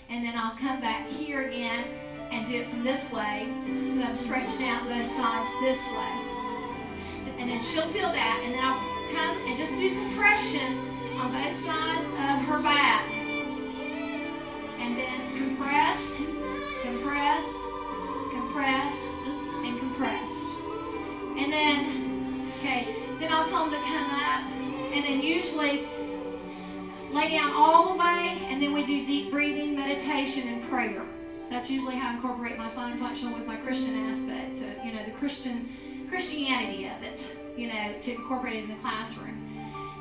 And then I'll come back here again and do it from this way so that I'm stretching out both sides this way. And then she'll feel that, and then I'll come and just do compression on both sides of her back. And then compress, compress, compress, and compress. And then, okay, then I'll tell them to come up, and then usually lay down all the way, and then we do deep breathing, meditation, and prayer. That's usually how I incorporate my fun and functional with my Christian aspect, the Christianity of it, to incorporate it in the classroom.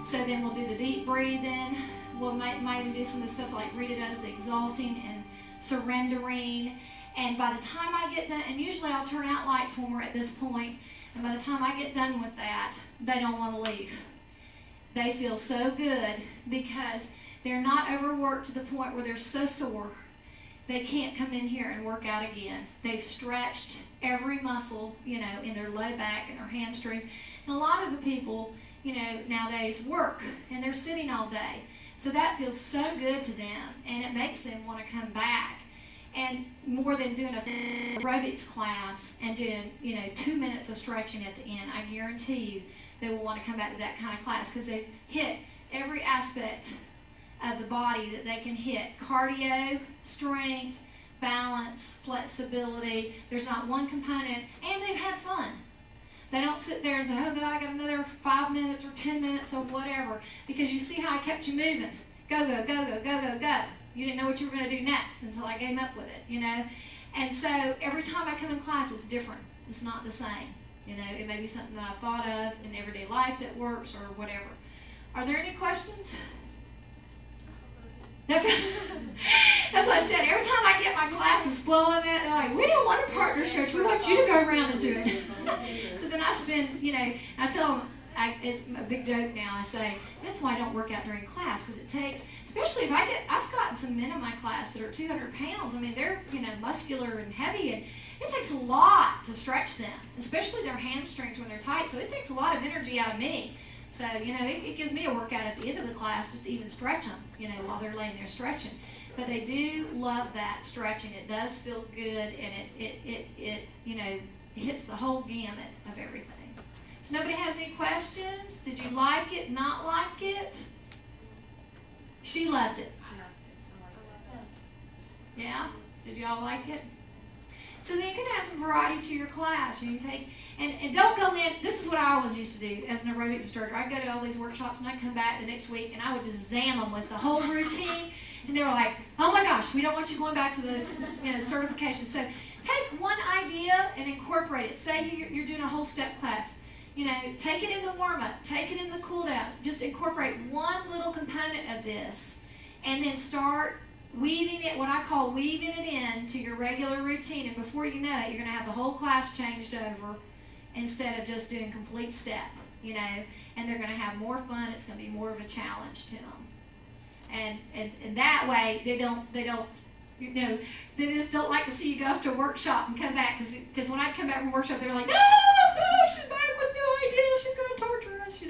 So then we'll do the deep breathing. We'll might even do some of the stuff like Rita does, the exalting and surrendering. And by the time I get done, and usually I'll turn out lights when we're at this point, and by the time I get done with that, they don't want to leave. They feel so good because they're not overworked to the point where they're so sore they can't come in here and work out again. They've stretched every muscle, in their low back and their hamstrings. And a lot of the people, nowadays work and they're sitting all day. So that feels so good to them, and it makes them want to come back. And more than doing a aerobics class and doing, 2 minutes of stretching at the end, I guarantee you they will want to come back to that kind of class because they've hit every aspect of the body that they can hit. Cardio, strength, balance, flexibility. There's not one component, and they've had fun. They don't sit there and say, oh, God, I got another 5 minutes or 10 minutes or whatever, because you see how I kept you moving. Go, go, go, go, go, go, go. You didn't know what you were going to do next until I came up with it, And so every time I come in class, it's different. It's not the same. It may be something that I thought of in everyday life that works or whatever. Are there any questions? That's what I said. Every time I get my classes full of it, they're like, we don't want a partner stretch. We want you to go around and do it. So then I spend, I tell them, it's a big joke now. I say, that's why I don't work out during class, because it takes, especially if I've gotten some men in my class that are 200 pounds. I mean, they're, muscular and heavy, and it takes a lot to stretch them, especially their hamstrings when they're tight. So it takes a lot of energy out of me. So, it gives me a workout at the end of the class just to even stretch them, while they're laying there stretching. But they do love that stretching. It does feel good, and it hits the whole gamut of everything. So nobody has any questions? Did you like it, not like it? She loved it. Yeah? Did y'all like it? So then you can add some variety to your class. You can take, and don't go in, this is what I always used to do as an aerobics instructor. I'd go to all these workshops and I'd come back the next week and I would just zam them with the whole routine. And they were like, oh my gosh, we don't want you going back to those certifications. So take one idea and incorporate it. Say you're doing a whole step class. Take it in the warm-up, take it in the cool-down. Just incorporate one little component of this and then start weaving it, what I call weaving it into your regular routine. And before you know it, you're going to have the whole class changed over instead of just doing complete step, and they're going to have more fun. It's going to be more of a challenge to them. And that way, they just don't like to see you go off to a workshop and come back, because when I come back from workshop, they're like, no, she's back with no idea, she's going to torture us,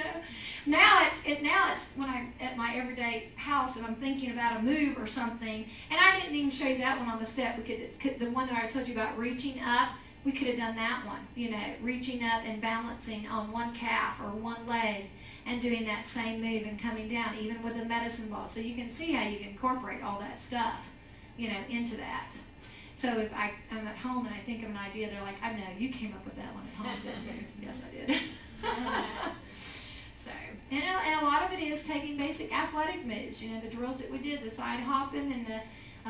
Now it's when I'm at my everyday house and I'm thinking about a move or something, and I didn't even show you that one on the step. We could the one that I told you about reaching up, we could have done that one, reaching up and balancing on one calf or one leg and doing that same move and coming down, even with a medicine ball. So you can see how you can incorporate all that stuff, into that. So if I'm at home and I think of an idea, they're like, I know, you came up with that one at home, didn't you? Yes, I did. So, and a lot of it is taking basic athletic moves. The drills that we did, the side hopping and the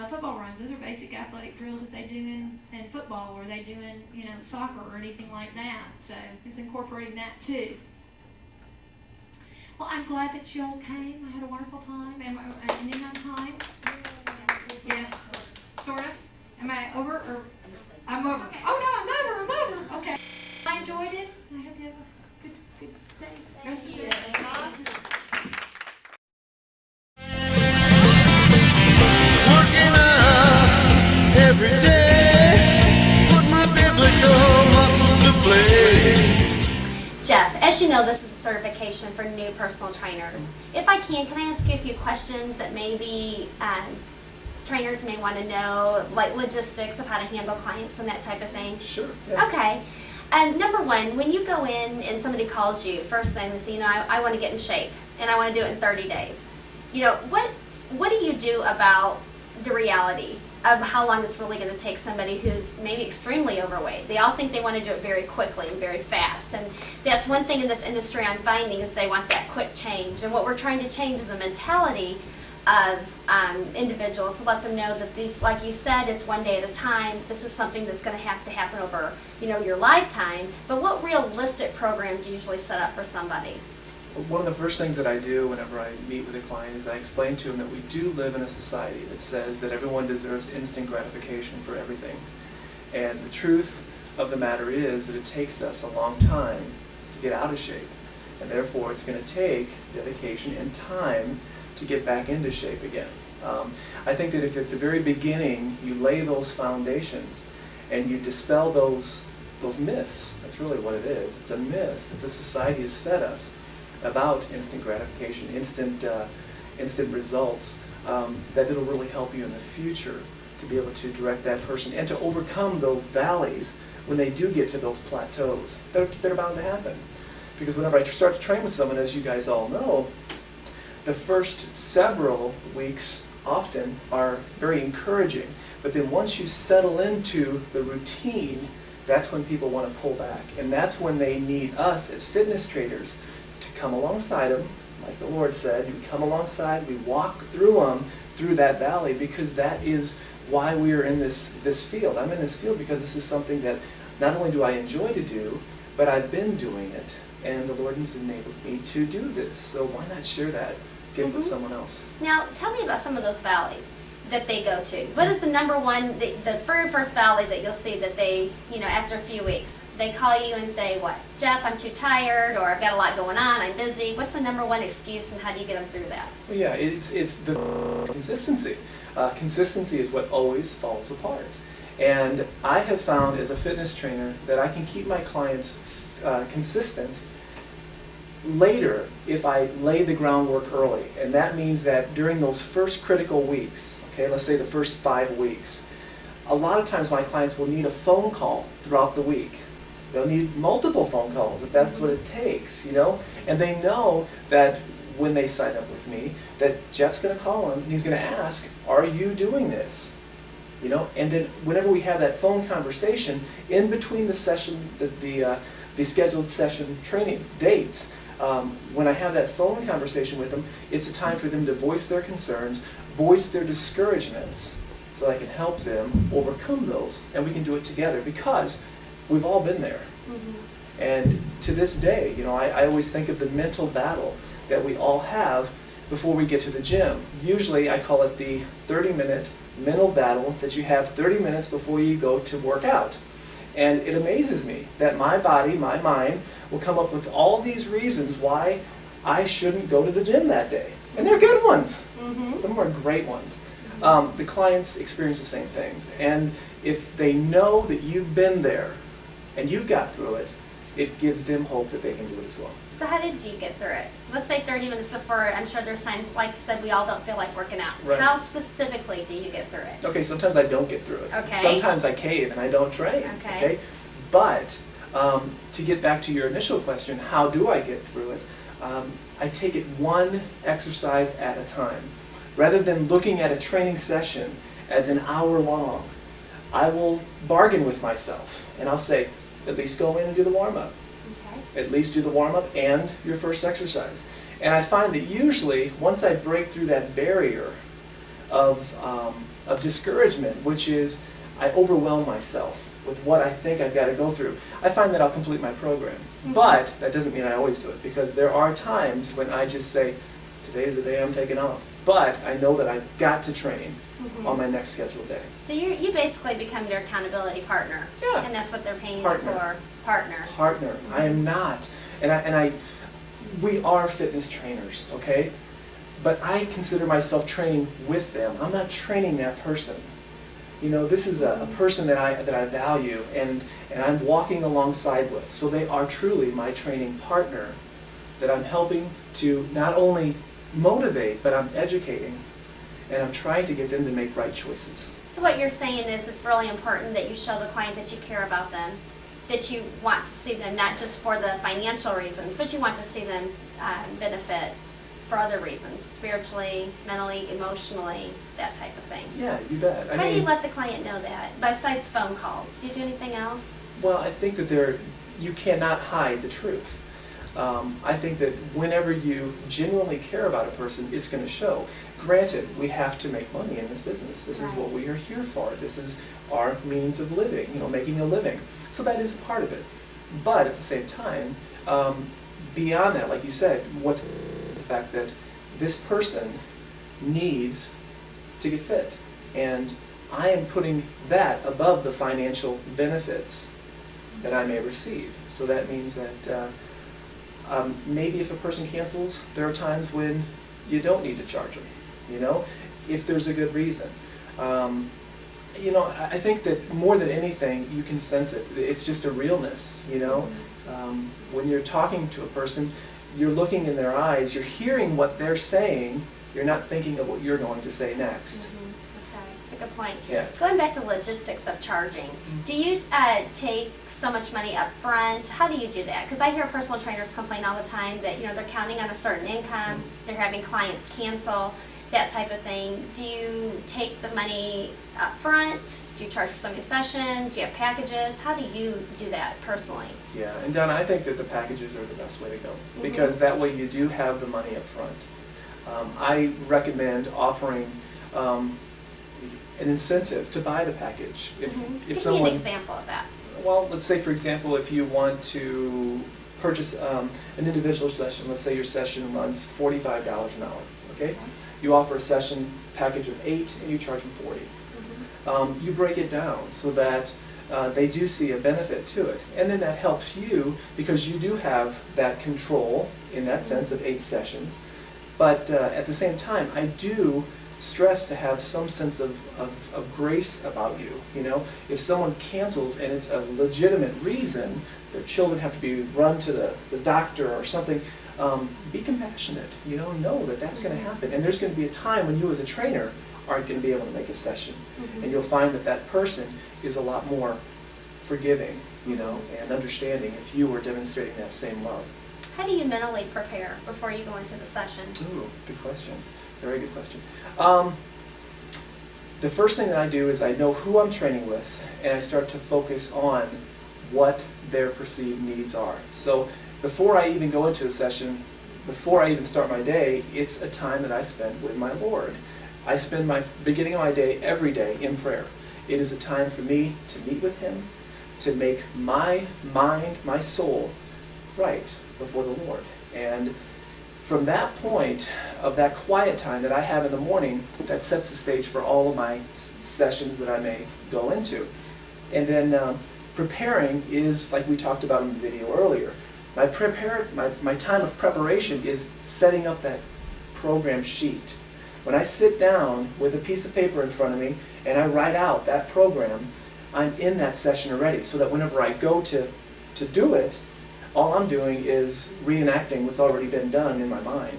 football runs, those are basic athletic drills that they do in football, or they do in, soccer or anything like that. So it's incorporating that too. Well, I'm glad that you all came. I had a wonderful time. Am I ending on time? Yeah, sort of. Am I over or I'm over? Okay. Oh no, I'm over. Okay. I enjoyed it. I hope you have a good day. Rest of the day. Working out every day, put my biblical muscles to play. Jeff, as you know, this is a certification for new personal trainers. If I can I ask you a few questions that maybe trainers may want to know, like logistics of how to handle clients and that type of thing? Sure. Yeah. Okay. Number one, when you go in and somebody calls you, first thing they say, I want to get in shape and I want to do it in 30 days. What do you do about the reality of how long it's really going to take somebody who's maybe extremely overweight? They all think they want to do it very quickly and very fast, and that's one thing in this industry I'm finding is they want that quick change. And what we're trying to change is the mentality of individuals to let them know that these, like you said, it's one day at a time. This is something that's going to happen over, your lifetime. But what realistic programs do you usually set up for somebody? One of the first things that I do whenever I meet with a client is I explain to them that we do live in a society that says that everyone deserves instant gratification for everything. And the truth of the matter is that it takes us a long time to get out of shape. And therefore it's going to take dedication and time to get back into shape again. I think that if at the very beginning you lay those foundations and you dispel those myths, that's really what it is. It's a myth that the society has fed us about instant gratification, instant results, that it'll really help you in the future to be able to direct that person and to overcome those valleys when they do get to those plateaus that are bound to happen. Because whenever I start to train with someone, as you guys all know, the first several weeks often are very encouraging, but then once you settle into the routine, that's when people want to pull back, and that's when they need us as fitness trainers to come alongside them, like the Lord said. We come alongside, we walk through them through that valley, because that is why we are in this field. I'm in this field because this is something that not only do I enjoy to do, but I've been doing it, and the Lord has enabled me to do this. So why not share that gift with someone else? Now, tell me about some of those valleys that they go to. What is the number one, the very first valley that you'll see that they, after a few weeks, they call you and say, what, Jeff, I'm too tired, or I've got a lot going on, I'm busy. What's the number one excuse, and how do you get them through that? Well, yeah, it's the consistency. Consistency is what always falls apart. And I have found as a fitness trainer that I can keep my clients consistent later if I lay the groundwork early. And that means that during those first critical weeks, okay, let's say the first 5 weeks, a lot of times my clients will need a phone call throughout the week. They'll need multiple phone calls if that's what it takes, you know? And they know that when they sign up with me, that Jeff's going to call them and he's going to ask, are you doing this? You know, and then whenever we have that phone conversation, in between the session, the scheduled session training dates, when I have that phone conversation with them, it's a time for them to voice their concerns, voice their discouragements, so I can help them overcome those, and we can do it together because we've all been there. Mm-hmm. And to this day, you know, I always think of the mental battle that we all have before we get to the gym. Usually I call it the 30-minute mental battle that you have 30 minutes before you go to work out. And it amazes me that my body, my mind, will come up with all these reasons why I shouldn't go to the gym that day. And they're good ones. Mm-hmm. Some are great ones. The clients experience the same things. And if they know that you've been there and you got through it, it gives them hope that they can do it as well. So how did you get through it? Let's say 30 minutes before. I'm sure there's times, like you said, we all don't feel like working out. Right. How specifically do you get through it? Okay, sometimes I don't get through it. Okay. Sometimes I cave and I don't train. Okay. But to get back to your initial question, how do I get through it? I take it one exercise at a time. Rather than looking at a training session as an hour long, I will bargain with myself and I'll say, at least go in and do the warm-up. Okay. At least do the warm-up and your first exercise. And I find that usually, once I break through that barrier of discouragement, which is I overwhelm myself with what I think I've got to go through, I find that I'll complete my program. Mm-hmm. But that doesn't mean I always do it, because there are times when I just say, today's the day I'm taking off. But I know that I've got to train on my next scheduled day. So you basically become their accountability partner. Yeah. And that's what they're paying you Partner. for. Partner. Partner. I am not. We are fitness trainers, okay? But I consider myself training with them. I'm not training that person. You know, this is a person that I value and I'm walking alongside with. So they are truly my training partner that I'm helping to not only motivate, but I'm educating. And I'm trying to get them to make right choices. So what you're saying is it's really important that you show the client that you care about them, that you want to see them not just for the financial reasons, but you want to see them benefit for other reasons, spiritually, mentally, emotionally, that type of thing. Yeah, you bet. How do you let the client know that, besides phone calls? Do you do anything else? Well, I think that you cannot hide the truth. I think that whenever you genuinely care about a person, it's going to show. Granted, we have to make money in this business. This is what we are here for. This is our means of living, you know, making a living. So that is a part of it. But at the same time, beyond that, like you said, what's the fact that this person needs to get fit. And I am putting that above the financial benefits that I may receive. So that means that maybe if a person cancels, there are times when you don't need to charge them, you know, if there's a good reason. You know, I think that more than anything, you can sense it. It's just a realness, you know. When you're talking to a person, you're looking in their eyes, you're hearing what they're saying, you're not thinking of what you're going to say next. That's right. That's a good point. Yeah. Going back to logistics of charging, do you take so much money up front? How do you do that? Because I hear personal trainers complain all the time that, you know, they're counting on a certain income, they're having clients cancel, that type of thing. Do you take the money up front? Do you charge for so many sessions? Do you have packages? How do you do that personally? Yeah, and Donna, I think that the packages are the best way to go, because that way you do have the money up front. I recommend offering an incentive to buy the package. If Give someone, me an example of that. Well, let's say, for example, if you want to purchase an individual session, let's say your session runs $45 an hour, okay? You offer a session package of 8 and you charge them 40. You break it down so that they do see a benefit to it. And then that helps you because you do have that control in that sense of 8 sessions. But at the same time, I do stress to have some sense of grace about you. You know, if someone cancels and it's a legitimate reason, their children have to be run to the doctor or something, Be compassionate. Know that that's going to happen. And there's going to be a time when you as a trainer aren't going to be able to make a session. And you'll find that that person is a lot more forgiving, and understanding if you were demonstrating that same love. How do you mentally prepare before you go into the session? Ooh, good question. Very good question. The first thing that I do is I know who I'm training with, and I start to focus on what their perceived needs are. So before I even go into a session, before I even start my day, it's a time that I spend with my Lord. I spend my beginning of my day every day in prayer. It is a time for me to meet with Him, to make my mind, my soul right before the Lord. And from that point of that quiet time that I have in the morning, that sets the stage for all of my sessions that I may go into. And then preparing is, like we talked about in the video earlier, my time of preparation is setting up that program sheet. When I sit down with a piece of paper in front of me and I write out that program, I'm in that session already, so that whenever I go to do it, all I'm doing is reenacting what's already been done in my mind.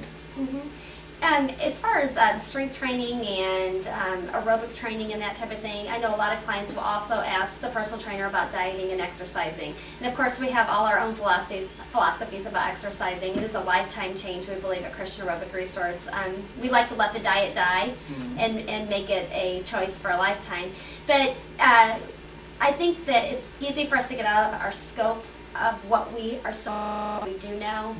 As far as strength training and aerobic training and that type of thing, I know a lot of clients will also ask the personal trainer about dieting and exercising. And of course, we have all our own philosophies about exercising. It is a lifetime change, we believe, at Christian Aerobic Resource. We like to let the diet die and make it a choice for a lifetime. But I think that it's easy for us to get out of our scope of what we do now.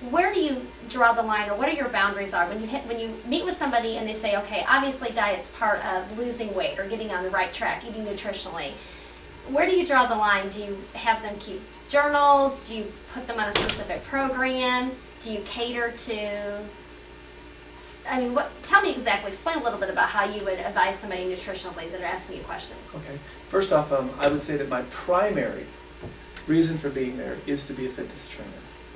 Where do you draw the line, or what are your boundaries are when you meet with somebody and they say, okay, obviously diet's part of losing weight or getting on the right track, eating nutritionally. Where do you draw the line? Do you have them keep journals? Do you put them on a specific program? Do you cater to, tell me exactly, explain a little bit about how you would advise somebody nutritionally that are asking you questions. Okay. First off, I would say that my primary reason for being there is to be a fitness trainer.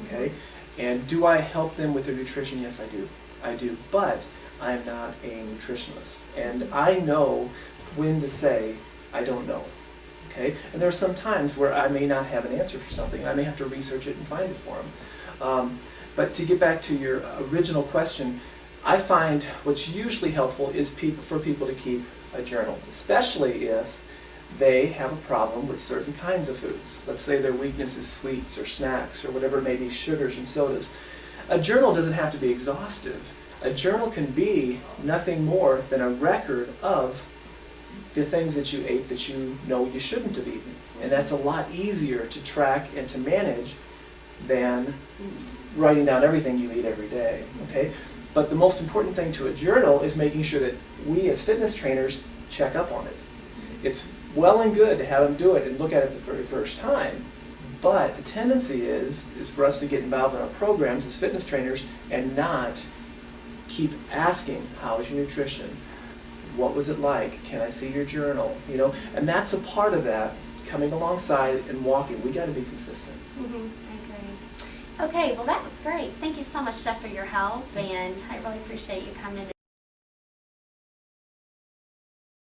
Okay? And do I help them with their nutrition? Yes, I do. I do. But I'm not a nutritionist. And I know when to say, I don't know. Okay? And there are some times where I may not have an answer for something. I may have to research it and find it for them. But to get back to your original question, I find what's usually helpful is for people to keep a journal, especially if they have a problem with certain kinds of foods. Let's say their weakness is sweets or snacks or whatever it may be, sugars and sodas. A journal doesn't have to be exhaustive. A journal can be nothing more than a record of the things that you ate that you know you shouldn't have eaten. And that's a lot easier to track and to manage than writing down everything you eat every day. Okay? But the most important thing to a journal is making sure that we as fitness trainers check up on it. It's well and good to have them do it and look at it the very first time, but the tendency is for us to get involved in our programs as fitness trainers and not keep asking, how's your nutrition? What was it like? Can I see your journal? And that's a part of that, coming alongside and walking. We got to be consistent. I agree. Okay, well that was great. Thank you so much, Jeff, for your help, and I really appreciate you coming